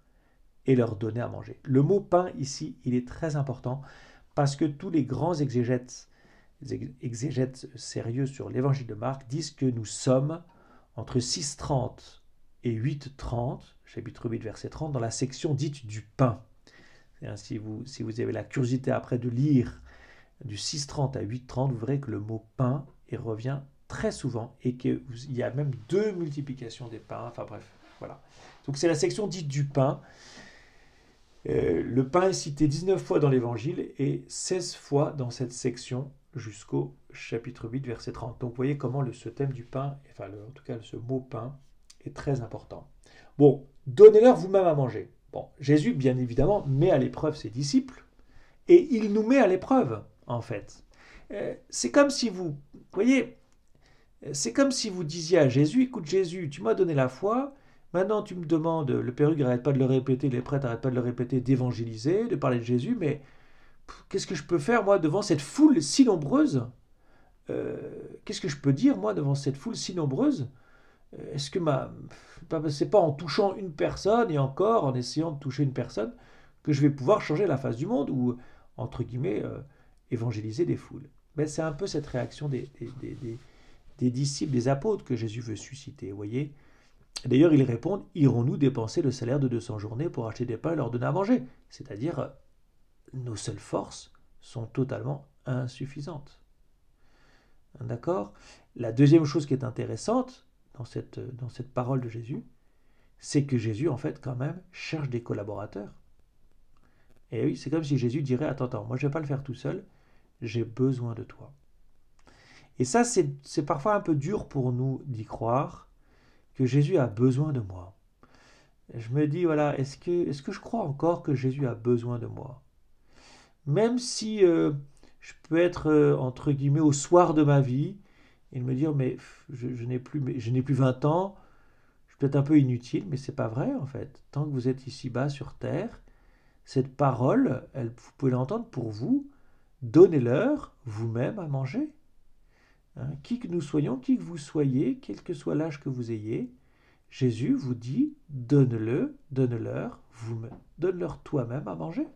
et leur donner à manger? Le mot pain ici, il est très important parce que tous les grands exégètes sérieux sur l'évangile de Marc disent que nous sommes entre 6,30 et 8,30, chapitre 8, verset 30, dans la section dite du pain. Si vous avez la curiosité après de lire du 6,30 à 8,30, vous verrez que le mot pain revient très souvent et qu'il y a même 2 multiplications des pains. Enfin bref, voilà. Donc c'est la section dite du pain. Le pain est cité 19 fois dans l'évangile et 16 fois dans cette section jusqu'au chapitre 8, verset 30. Donc vous voyez comment ce thème du pain, en tout cas ce mot pain, est très important. Bon, donnez-leur vous-même à manger. Bon, Jésus, bien évidemment, met à l'épreuve ses disciples et il nous met à l'épreuve, en fait. C'est comme si vous voyez, c'est comme si vous disiez à Jésus, écoute Jésus, tu m'as donné la foi, maintenant tu me demandes, le pérugre n'arrête pas de le répéter, les prêtres n'arrêtent pas de le répéter, d'évangéliser, de parler de Jésus, mais qu'est-ce que je peux faire moi devant cette foule si nombreuse? Qu'est-ce que je peux dire moi devant cette foule si nombreuse? Est-ce que c'est pas en touchant une personne et encore en essayant de toucher une personne que je vais pouvoir changer la face du monde ou entre guillemets évangéliser des foules? Mais c'est un peu cette réaction des disciples, des apôtres que Jésus veut susciter, vous voyez. D'ailleurs, ils répondent, irons-nous dépenser le salaire de 200 journées pour acheter des pains et leur donner à manger? C'est-à-dire, nos seules forces sont totalement insuffisantes. D'accord? La deuxième chose qui est intéressante dans cette parole de Jésus, c'est que Jésus, en fait, quand même, cherche des collaborateurs. Et oui, c'est comme si Jésus dirait, attends, moi je ne vais pas le faire tout seul, j'ai besoin de toi. Et ça, c'est parfois un peu dur pour nous d'y croire, que Jésus a besoin de moi. Je me dis, voilà, est-ce que je crois encore que Jésus a besoin de moi? Même si je peux être, entre guillemets, au soir de ma vie, et me dire, mais je n'ai plus 20 ans, je suis peut-être un peu inutile, mais c'est pas vrai, en fait. Tant que vous êtes ici-bas sur terre, cette parole, vous pouvez l'entendre pour vous, donnez-leur vous-même à manger. Qui que nous soyons, qui que vous soyez, quel que soit l'âge que vous ayez, Jésus vous dit, donne-leur, donne-leur toi-même à manger.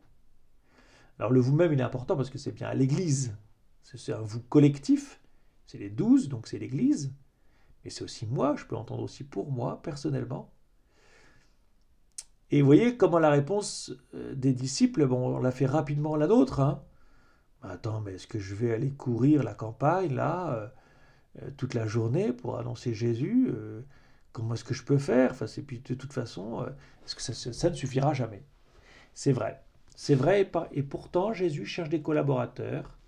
Alors le vous-même, il est important parce que c'est bien à l'Église. C'est un vous collectif. C'est les 12, donc c'est l'Église. Mais c'est aussi moi, je peux entendre aussi pour moi, personnellement. Et vous voyez comment la réponse des disciples, bon, on l'a fait rapidement la nôtre. Hein. Attends, mais est-ce que je vais aller courir la campagne, là, toute la journée pour annoncer Jésus comment est-ce que je peux faire enfin, puis de toute façon, est-ce que ça ne suffira jamais. C'est vrai. C'est vrai, et pourtant, Jésus cherche des collaborateurs.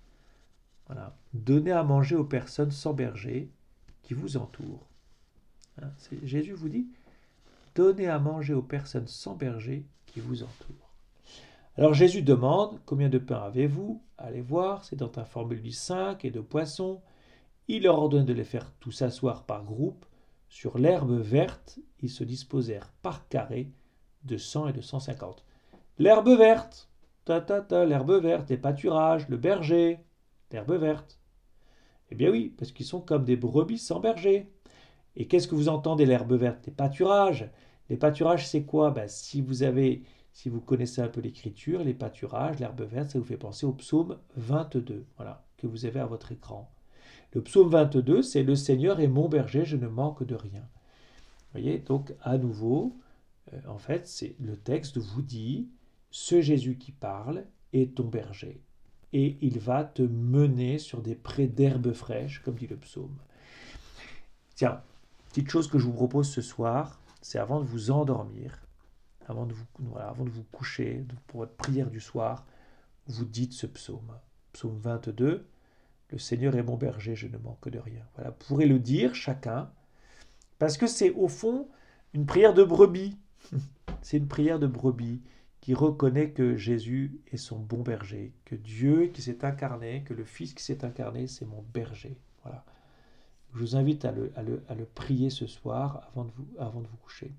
Voilà. Donnez à manger aux personnes sans berger qui vous entourent. Hein, Jésus vous dit, donnez à manger aux personnes sans berger qui vous entourent. Alors Jésus demande, combien de pain avez-vous? Allez voir, c'est dans un formule 5 et de poissons. Il leur ordonne de les faire tous s'asseoir par groupe. Sur l'herbe verte, ils se disposèrent par carré de 100 et de 150. L'herbe verte, l'herbe verte, les pâturages, le berger, l'herbe verte. Eh bien oui, parce qu'ils sont comme des brebis sans berger. Et qu'est-ce que vous entendez l'herbe verte? Les pâturages. Les pâturages, c'est quoi? Si vous connaissez un peu l'écriture, les pâturages, l'herbe verte, ça vous fait penser au psaume 22, voilà, que vous avez à votre écran. Le psaume 22, c'est « Le Seigneur est mon berger, je ne manque de rien ». Vous voyez, donc à nouveau, en fait, c'est le texte vous dit « Ce Jésus qui parle est ton berger et il va te mener sur des prés d'herbes fraîches », comme dit le psaume. Tiens, petite chose que je vous propose ce soir, c'est avant de vous endormir, avant de vous coucher, pour votre prière du soir, vous dites ce psaume. Psaume 22, le Seigneur est mon berger, je ne manque de rien. Voilà, vous pourrez le dire chacun, parce que c'est au fond une prière de brebis. C'est une prière de brebis qui reconnaît que Jésus est son bon berger, que Dieu qui s'est incarné, que le Fils qui s'est incarné, c'est mon berger. Voilà. Je vous invite à le prier ce soir avant de vous coucher.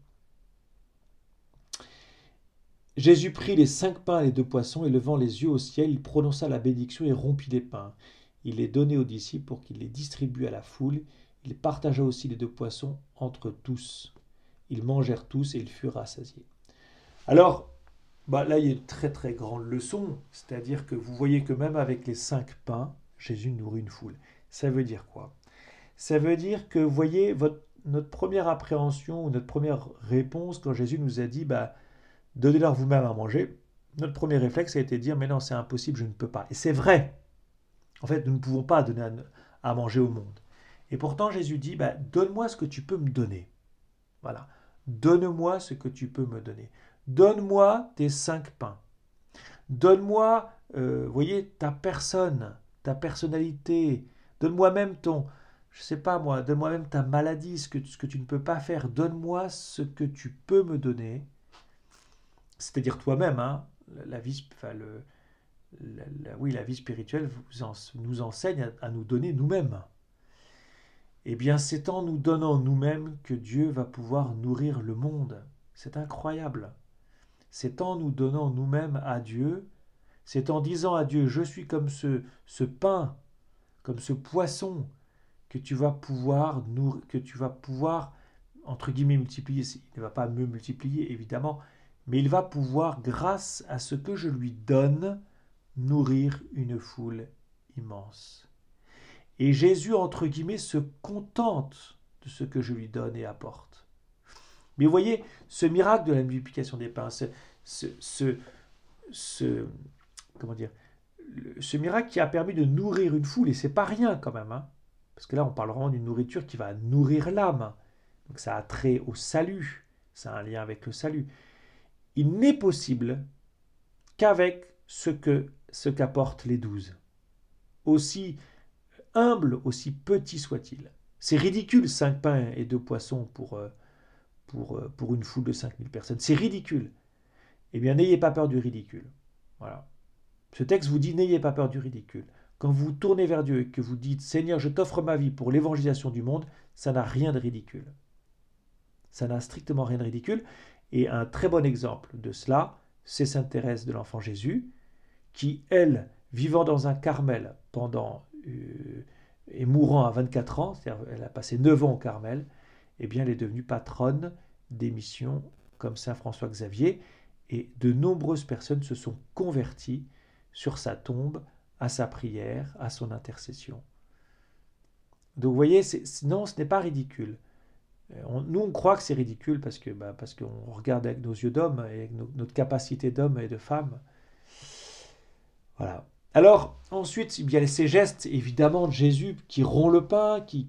Jésus prit les 5 pains et les 2 poissons et levant les yeux au ciel, il prononça la bénédiction et rompit les pains. Il les donnait aux disciples pour qu'ils les distribuent à la foule. Il partagea aussi les 2 poissons entre tous. Ils mangèrent tous et ils furent rassasiés. Alors, là, il y a une très très grande leçon, c'est-à-dire que vous voyez que même avec les 5 pains, Jésus nourrit une foule. Ça veut dire quoi? Ça veut dire que, vous voyez, notre première appréhension ou notre première réponse quand Jésus nous a dit donnez-leur vous-même à manger, notre premier réflexe a été de dire mais non, c'est impossible, je ne peux pas. Et c'est vrai. En fait, nous ne pouvons pas donner à manger au monde. Et pourtant, Jésus dit donne-moi ce que tu peux me donner. Voilà. Donne-moi ce que tu peux me donner. Donne-moi tes 5 pains. Donne-moi, voyez, ta personne, ta personnalité. Donne-moi même je sais pas moi, donne-moi même ta maladie, ce que tu ne peux pas faire. Donne-moi ce que tu peux me donner. C'est-à-dire toi-même, hein, la vie spirituelle nous enseigne à nous donner nous-mêmes. Eh bien, c'est en nous donnant nous-mêmes que Dieu va pouvoir nourrir le monde. C'est incroyable. C'est en nous donnant nous-mêmes à Dieu, c'est en disant à Dieu, je suis comme ce pain, comme ce poisson, que tu vas pouvoir, entre guillemets, multiplier. Il ne va pas me multiplier, évidemment, mais il va pouvoir, grâce à ce que je lui donne, nourrir une foule immense. Et Jésus, entre guillemets, se contente de ce que je lui donne et apporte. Mais vous voyez, ce miracle de la multiplication des pains, ce miracle qui a permis de nourrir une foule, et c'est pas rien quand même, hein, parce que là on parle vraiment d'une nourriture qui va nourrir l'âme, donc ça a trait au salut, ça a un lien avec le salut. Il n'est possible qu'avec ce qu'apportent les 12, aussi humble, aussi petit soit-il. C'est ridicule 5 pains et 2 poissons pour une foule de 5000 personnes. C'est ridicule. Eh bien, n'ayez pas peur du ridicule. Voilà. Ce texte vous dit, n'ayez pas peur du ridicule. Quand vous vous tournez vers Dieu et que vous dites, Seigneur, je t'offre ma vie pour l'évangélisation du monde, ça n'a rien de ridicule. Ça n'a strictement rien de ridicule. Et un très bon exemple de cela, c'est Sainte Thérèse de l'Enfant Jésus, qui, elle, vivant dans un Carmel et mourant à 24 ans, c'est-à-dire elle a passé 9 ans au Carmel, eh bien, elle est devenue patronne des missions comme Saint François Xavier, et de nombreuses personnes se sont converties sur sa tombe, à sa prière, à son intercession. Donc vous voyez, non, ce n'est pas ridicule. Nous, on croit que c'est ridicule parce qu'on regarde avec nos yeux d'homme et avec notre capacité d'homme et de femme. Voilà. Alors, ensuite, il y a ces gestes, évidemment, de Jésus qui rompt le pain, qui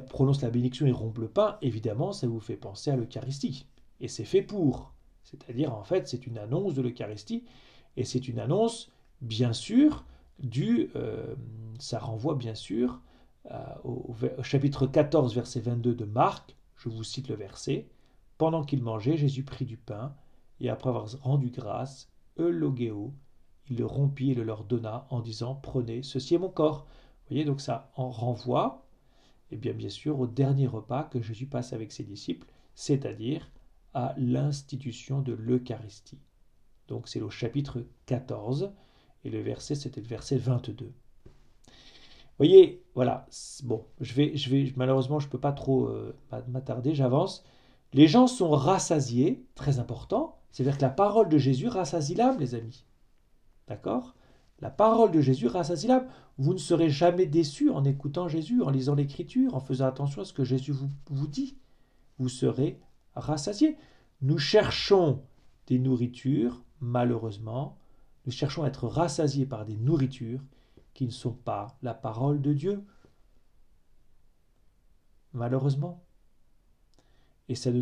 prononce la bénédiction et rompt le pain. Évidemment, ça vous fait penser à l'Eucharistie. Et c'est fait pour. C'est-à-dire, en fait, c'est une annonce de l'Eucharistie. Et c'est une annonce, bien sûr, ça renvoie, bien sûr, au chapitre 14, verset 22 de Marc. Je vous cite le verset. Pendant qu'il mangeait, Jésus prit du pain, et après avoir rendu grâce, eulogéo, il le rompit et le leur donna en disant « Prenez, ceci est mon corps ». Vous voyez, donc ça en renvoie, et bien sûr, au dernier repas que Jésus passe avec ses disciples, c'est-à-dire à l'institution de l'Eucharistie. Donc c'est au chapitre 14, et le verset, c'était le verset 22. Vous voyez, voilà, bon, malheureusement, je ne peux pas trop m'attarder, j'avance. Les gens sont rassasiés, très important, c'est-à-dire que la parole de Jésus rassasie l'âme, les amis. D'accord? La parole de Jésus rassasie l'âme. Vous ne serez jamais déçus en écoutant Jésus, en lisant l'Écriture, en faisant attention à ce que Jésus vous dit. Vous serez rassasiés. Nous cherchons des nourritures, malheureusement, nous cherchons à être rassasiés par des nourritures qui ne sont pas la parole de Dieu. Malheureusement. Et ça ne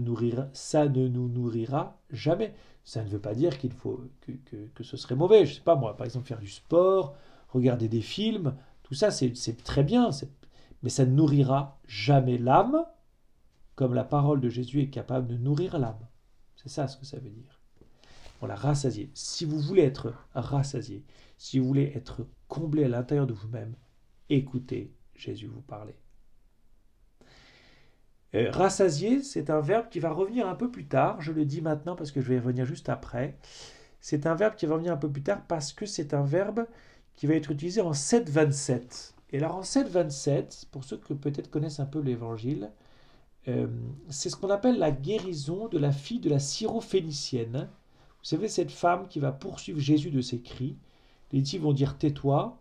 nous nourrira jamais. Ça ne veut pas dire qu'il faut que ce serait mauvais. Je ne sais pas moi, par exemple faire du sport, regarder des films, tout ça c'est très bien, mais ça ne nourrira jamais l'âme comme la parole de Jésus est capable de nourrir l'âme. C'est ça ce que ça veut dire. On l'a rassasié. Si vous voulez être rassasié, si vous voulez être comblé à l'intérieur de vous-même, écoutez Jésus vous parler. Rassasier, c'est un verbe qui va revenir un peu plus tard. Je le dis maintenant parce que je vais y revenir juste après. C'est un verbe qui va revenir un peu plus tard parce que c'est un verbe qui va être utilisé en 7,27. Et alors en 7,27, pour ceux qui peut-être connaissent un peu l'évangile, c'est ce qu'on appelle la guérison de la fille de la syrophénicienne. Vous savez, cette femme qui va poursuivre Jésus de ses cris. Les disciples vont dire « tais-toi ».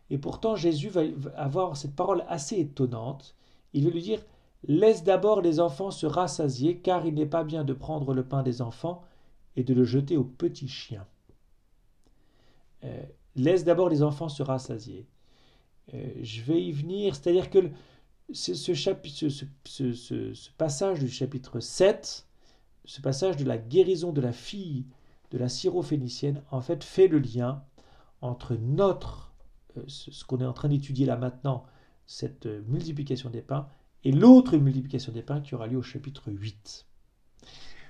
Et pourtant, Jésus va avoir cette parole assez étonnante. Il va lui dire « laisse d'abord les enfants se rassasier, car il n'est pas bien de prendre le pain des enfants et de le jeter aux petits chiens. » Laisse d'abord les enfants se rassasier. Je vais y venir, c'est-à-dire que ce passage du chapitre 7, ce passage de la guérison de la fille de la syrophénicienne, en fait, fait le lien entre ce qu'on est en train d'étudier là maintenant, cette multiplication des pains, et l'autre multiplication des pains qui aura lieu au chapitre 8.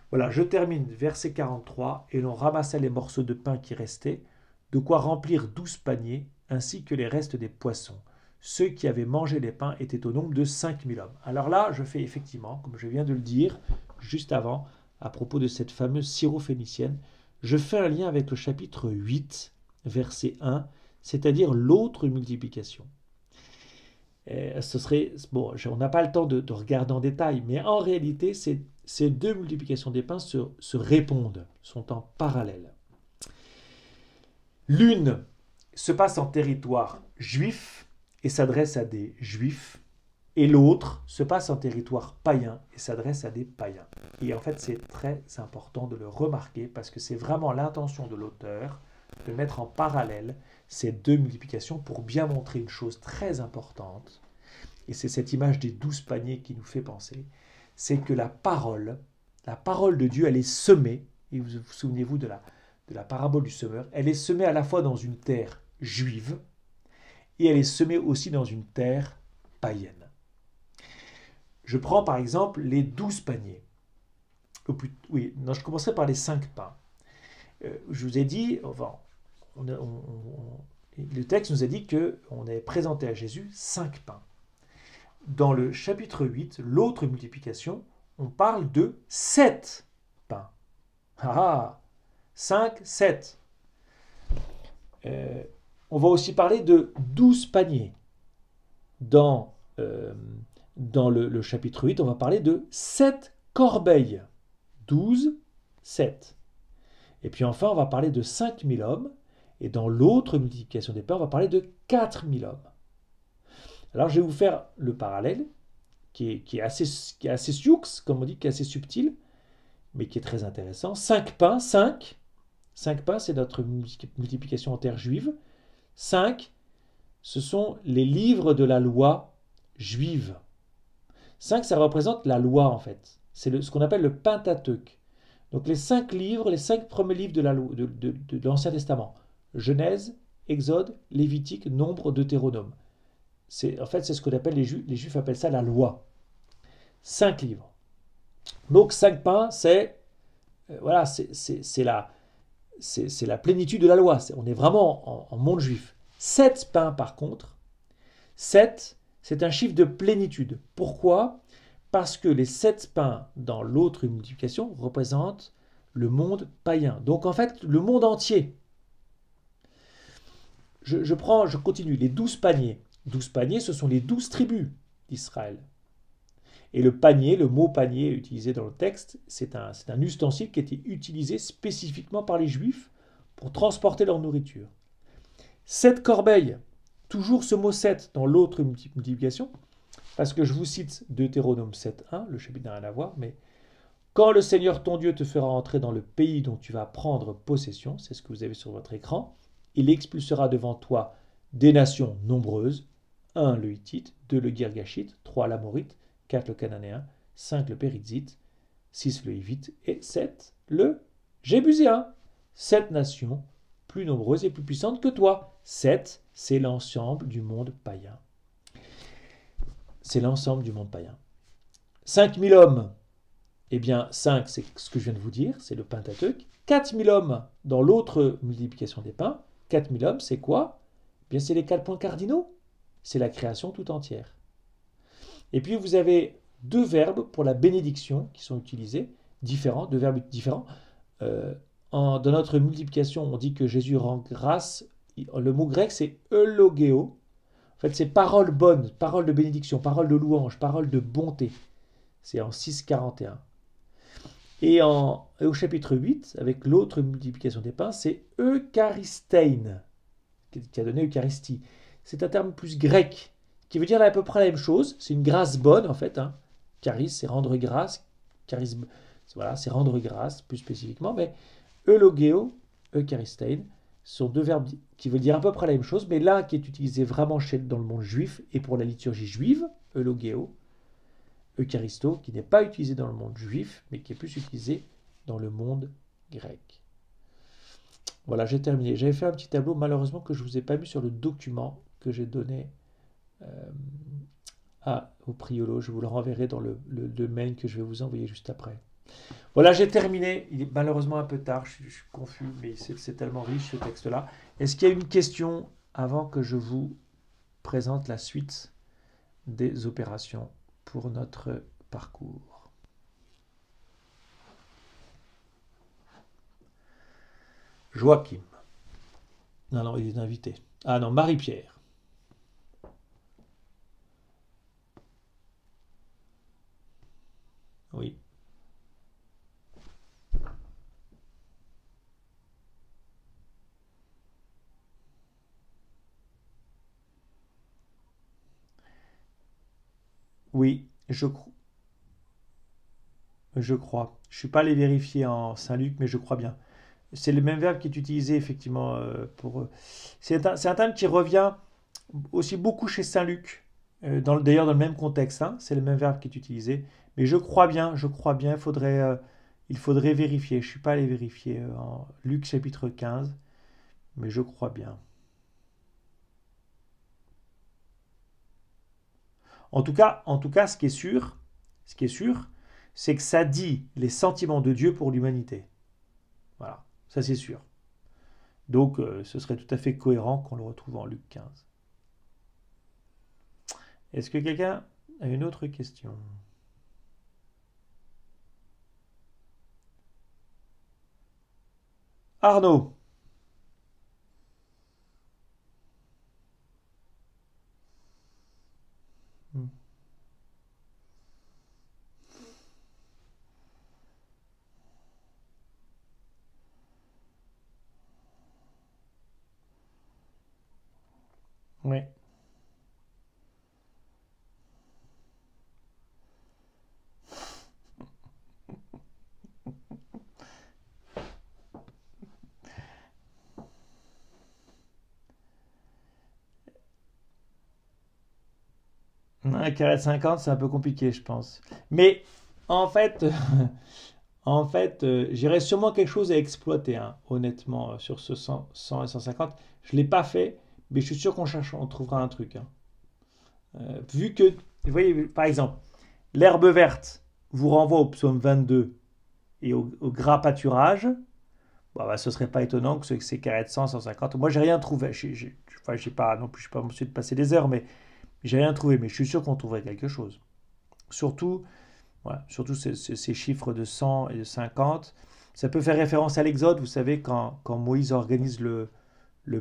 Voilà, je termine, verset 43, et l'on ramassa les morceaux de pain qui restaient, de quoi remplir 12 paniers, ainsi que les restes des poissons. Ceux qui avaient mangé les pains étaient au nombre de 5000 hommes. Alors là, je fais effectivement, comme je viens de le dire juste avant, à propos de cette fameuse syrophénicienne, je fais un lien avec le chapitre 8, verset 1, c'est-à-dire l'autre multiplication. On n'a pas le temps de regarder en détail, mais en réalité, ces deux multiplications des pains se répondent, sont en parallèle. L'une se passe en territoire juif et s'adresse à des juifs, et l'autre se passe en territoire païen et s'adresse à des païens. Et en fait, c'est très important de le remarquer parce que c'est vraiment l'intention de l'auteur de mettre en parallèle ces deux multiplications pour bien montrer une chose très importante. Et c'est cette image des 12 paniers qui nous fait penser. C'est que la parole de Dieu, elle est semée, et vous souvenez-vous de la parabole du semeur, elle est semée à la fois dans une terre juive et elle est semée aussi dans une terre païenne. Je prends par exemple les 12 paniers. Je commencerai par les 5 pains. Je vous ai dit, le texte nous a dit qu'on avait présenté à Jésus 5 pains. Dans le chapitre 8, l'autre multiplication, on parle de 7 pains. 5, 7. On va aussi parler de 12 paniers. Dans dans le chapitre 8, on va parler de 7 corbeilles. 12, 7. Et puis enfin, on va parler de 5000 hommes. Et dans l'autre multiplication des pains, on va parler de 4000 hommes. Alors je vais vous faire le parallèle, qui est assez sioux, comme on dit, qui est assez subtil, mais qui est très intéressant. 5 pains, 5. 5 pains, c'est notre multiplication en terre juive. 5, ce sont les livres de la loi juive. 5, ça représente la loi en fait. C'est ce qu'on appelle le Pentateuque. Donc les 5 livres, les 5 premiers livres de l'Ancien Testament. Genèse, Exode, Lévitique, Nombre, Deutéronome. En fait, c'est ce qu'on appelle, les Juifs appellent ça la loi. 5 livres. Donc 5 pains, c'est voilà, c'est la plénitude de la loi. On est vraiment en monde juif. 7 pains, par contre, 7, c'est un chiffre de plénitude. Pourquoi? Parce que les 7 pains dans l'autre multiplication représentent le monde païen. Donc en fait, le monde entier. Je continue. Les 12 paniers. 12 paniers, ce sont les 12 tribus d'Israël. Et le panier, le mot panier utilisé dans le texte, c'est un ustensile qui a été utilisé spécifiquement par les Juifs pour transporter leur nourriture. 7 corbeilles, toujours ce mot 7 dans l'autre multiplication, parce que je vous cite Deutéronome 7.1, le chapitre n'a rien à voir, mais quand le Seigneur ton Dieu te fera entrer dans le pays dont tu vas prendre possession, c'est ce que vous avez sur votre écran, il expulsera devant toi des nations nombreuses, 1 le Hittite, 2 le Girgashite, 3 l'Amorite, 4 le Cananéen, 5 le Péritzite, 6 le Hivite et 7 le Jébuséen. 7 nations plus nombreuses et plus puissantes que toi. 7, c'est l'ensemble du monde païen. C'est l'ensemble du monde païen. 5000 hommes, eh bien 5, c'est ce que je viens de vous dire, c'est le Pentateuque. 4000 hommes dans l'autre multiplication des pains. 4000 hommes, c'est quoi? Eh bien, c'est les 4 points cardinaux. C'est la création tout entière. Et puis vous avez 2 verbes pour la bénédiction qui sont utilisés, différents, 2 verbes différents. Dans notre multiplication, on dit que Jésus rend grâce. Le mot grec, c'est eulogeo. En fait, c'est parole bonne, parole de bénédiction, parole de louange, parole de bonté. C'est en 6,41. Et au chapitre 8, avec l'autre multiplication des pains, c'est eucharistein, qui a donné Eucharistie. C'est un terme plus grec, qui veut dire à peu près la même chose. C'est une grâce bonne, en fait. Charis, c'est rendre grâce. Charisme, voilà, c'est rendre grâce, plus spécifiquement. Mais eulogeo, eucharistein, sont 2 verbes qui veulent dire à peu près la même chose, mais l'un qui est utilisé vraiment dans le monde juif et pour la liturgie juive, eulogeo, eucharisto, qui n'est pas utilisé dans le monde juif, mais qui est plus utilisé dans le monde grec. Voilà, j'ai terminé. J'avais fait un petit tableau, malheureusement, que je ne vous ai pas mis sur le document que j'ai donné au Priolo. Je vous le renverrai dans le mail que je vais vous envoyer juste après. Voilà, j'ai terminé. Il est malheureusement un peu tard, je suis confus, mais c'est tellement riche ce texte-là. Est-ce qu'il y a une question avant que je vous présente la suite des opérations pour notre parcours? Joachim. Non, il est invité. Ah non, Marie-Pierre. Oui. Oui, je crois. Je crois. Je ne suis pas allé vérifier en Saint-Luc, mais je crois bien. C'est le même verbe qui est utilisé effectivement pour. C'est un terme qui revient aussi beaucoup chez Saint-Luc, d'ailleurs dans le même contexte. C'est le même verbe qui est utilisé. Mais je crois bien, il faudrait vérifier. Je ne suis pas allé vérifier en Luc chapitre 15, mais je crois bien. En tout cas, ce qui est sûr, c'est que ça dit les sentiments de Dieu pour l'humanité. Voilà, ça c'est sûr. Donc, ce serait tout à fait cohérent qu'on le retrouve en Luc 15. Est-ce que quelqu'un a une autre question? Arnaud. Un carré de 50, c'est un peu compliqué, je pense. Mais en fait, j'irais sûrement quelque chose à exploiter, hein, honnêtement, sur ce 100 et 150. Je ne l'ai pas fait, mais je suis sûr on trouvera un truc, hein. Vu que, vous voyez, par exemple, l'herbe verte vous renvoie au psaume 22 et au gras pâturage, bah, ce serait pas étonnant que ces carrés de 100, 150. Moi, j'ai rien trouvé. Enfin, j'ai pas non plus, je suis pas monsieur de passer des heures, mais j'ai rien trouvé. Mais je suis sûr qu'on trouverait quelque chose. Surtout, voilà, surtout ces chiffres de 100 et de 50. Ça peut faire référence à l'Exode, vous savez, quand Moïse organise le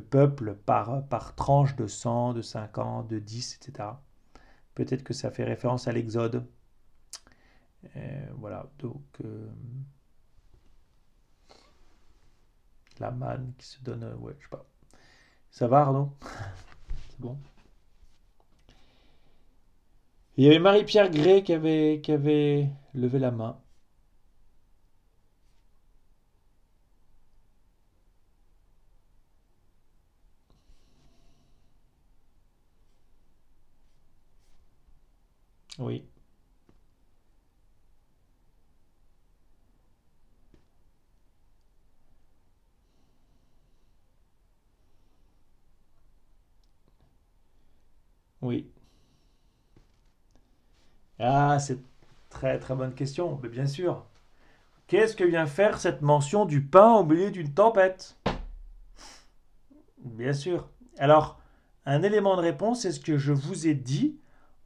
peuple par tranche de 100, de 50, de 10, etc. Peut-être que ça fait référence à l'Exode. Voilà, donc la manne qui se donne, ouais, je sais pas. Ça va, Arnaud? C'est bon. Il y avait Marie-Pierre Gray qui avait levé la main. Oui, oui. Ah, c'est très très bonne question, mais bien sûr. Qu'est-ce que vient faire cette mention du pain au milieu d'une tempête? Bien sûr. Alors, un élément de réponse, c'est ce que je vous ai dit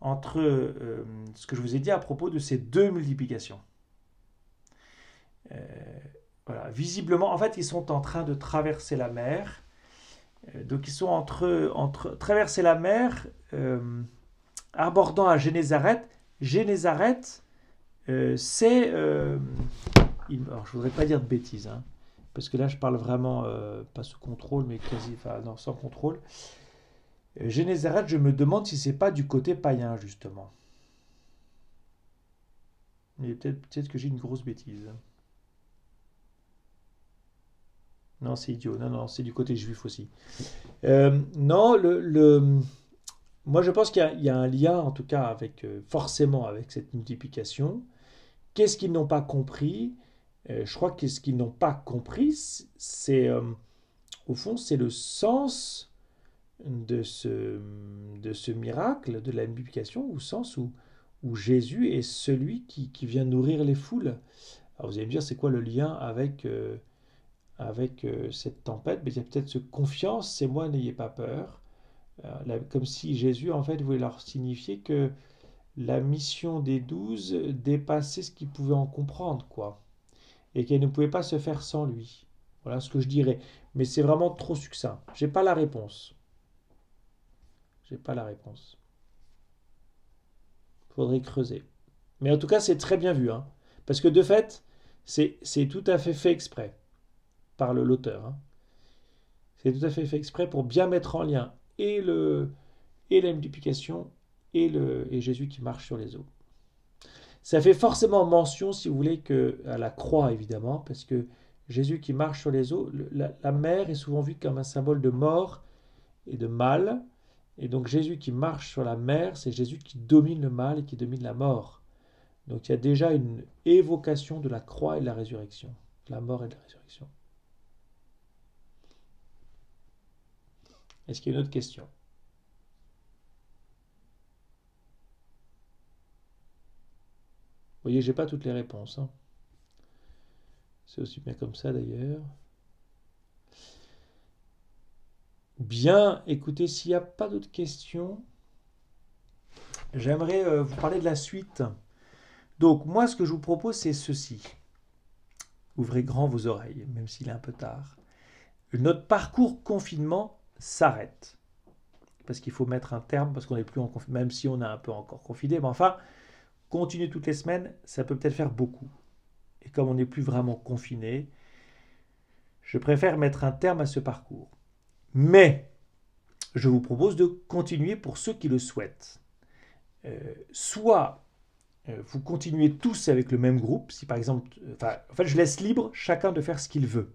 ce que je vous ai dit à propos de ces deux multiplications. Euh, voilà, visiblement, en fait, ils sont en train de traverser la mer. Donc, ils sont entre traverser la mer, abordant à Génézareth. Génézareth, c'est alors, je voudrais pas dire de bêtises, hein, parce que là, je parle vraiment pas sous contrôle, mais quasi, enfin, non, sans contrôle. Génézareth, je me demande si c'est pas du côté païen, justement. Mais peut-être que j'ai une grosse bêtise. Non, c'est idiot. Non, non, c'est du côté juif aussi. Non, moi, je pense qu'il y a un lien, en tout cas, forcément, avec cette multiplication. Qu'est-ce qu'ils n'ont pas compris? Je crois que ce qu'ils n'ont pas compris, au fond, c'est le sens de ce miracle, de la multiplication, au sens où Jésus est celui qui vient nourrir les foules. Alors vous allez me dire, c'est quoi le lien avec cette tempête? Mais il y a peut-être ce confiance, c'est moi, n'ayez pas peur. Comme si Jésus, en fait, voulait leur signifier que la mission des 12 dépassait ce qu'ils pouvaient en comprendre, quoi. Et qu'elle ne pouvait pas se faire sans lui. Voilà ce que je dirais. Mais c'est vraiment trop succinct. J'ai pas la réponse. J'ai pas la réponse. Faudrait creuser. Mais en tout cas, c'est très bien vu, hein. Parce que de fait, c'est tout à fait exprès par l'auteur, hein. C'est tout à fait exprès pour bien mettre en lien et la multiplication et Jésus qui marche sur les eaux. Ça fait forcément mention, si vous voulez, à la croix, évidemment, parce que Jésus qui marche sur les eaux, la mer est souvent vue comme un symbole de mort et de mal. Et donc Jésus qui marche sur la mer, c'est Jésus qui domine le mal et qui domine la mort. Donc il y a déjà une évocation de la croix et de la résurrection, de la mort et de la résurrection. Est-ce qu'il y a une autre question? Vous voyez, j'ai pas toutes les réponses, hein. C'est aussi bien comme ça d'ailleurs. Bien, écoutez, s'il n'y a pas d'autres questions, j'aimerais vous parler de la suite. Donc moi, ce que je vous propose, c'est ceci. Ouvrez grand vos oreilles, même s'il est un peu tard. Notre parcours confinement s'arrête. Parce qu'il faut mettre un terme, parce qu'on n'est plus en confinement, même si on a un peu encore confiné. Mais enfin, continuer toutes les semaines, ça peut peut-être faire beaucoup. Et comme on n'est plus vraiment confiné, je préfère mettre un terme à ce parcours. Mais je vous propose de continuer pour ceux qui le souhaitent. Soit vous continuez tous avec le même groupe, si par exemple, en fait je laisse libre chacun de faire ce qu'il veut.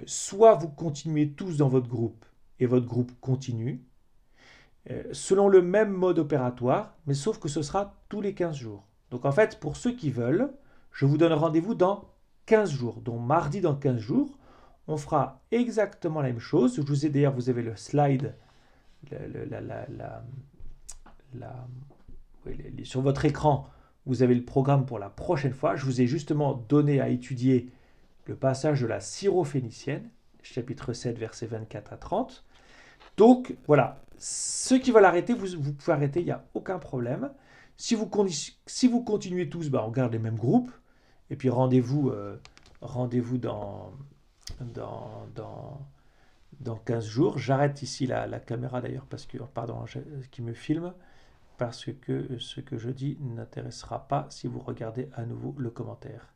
Soit vous continuez tous dans votre groupe et votre groupe continue, selon le même mode opératoire, mais sauf que ce sera tous les 15 jours. Donc en fait, pour ceux qui veulent, je vous donne rendez-vous dans 15 jours. Donc mardi dans 15 jours, on fera exactement la même chose. Je vous ai d'ailleurs, vous avez le slide sur votre écran, vous avez le programme pour la prochaine fois. Je vous ai justement donné à étudier le passage de la syrophénicienne, chapitre 7, versets 24 à 30. Donc voilà, ceux qui veulent arrêter, vous pouvez arrêter, il n'y a aucun problème. Si vous continuez tous, on garde les mêmes groupes. Et puis rendez-vous dans 15 jours. J'arrête ici la caméra d'ailleurs, parce que, pardon, qui me filme, parce que ce que je dis n'intéressera pas si vous regardez à nouveau le commentaire.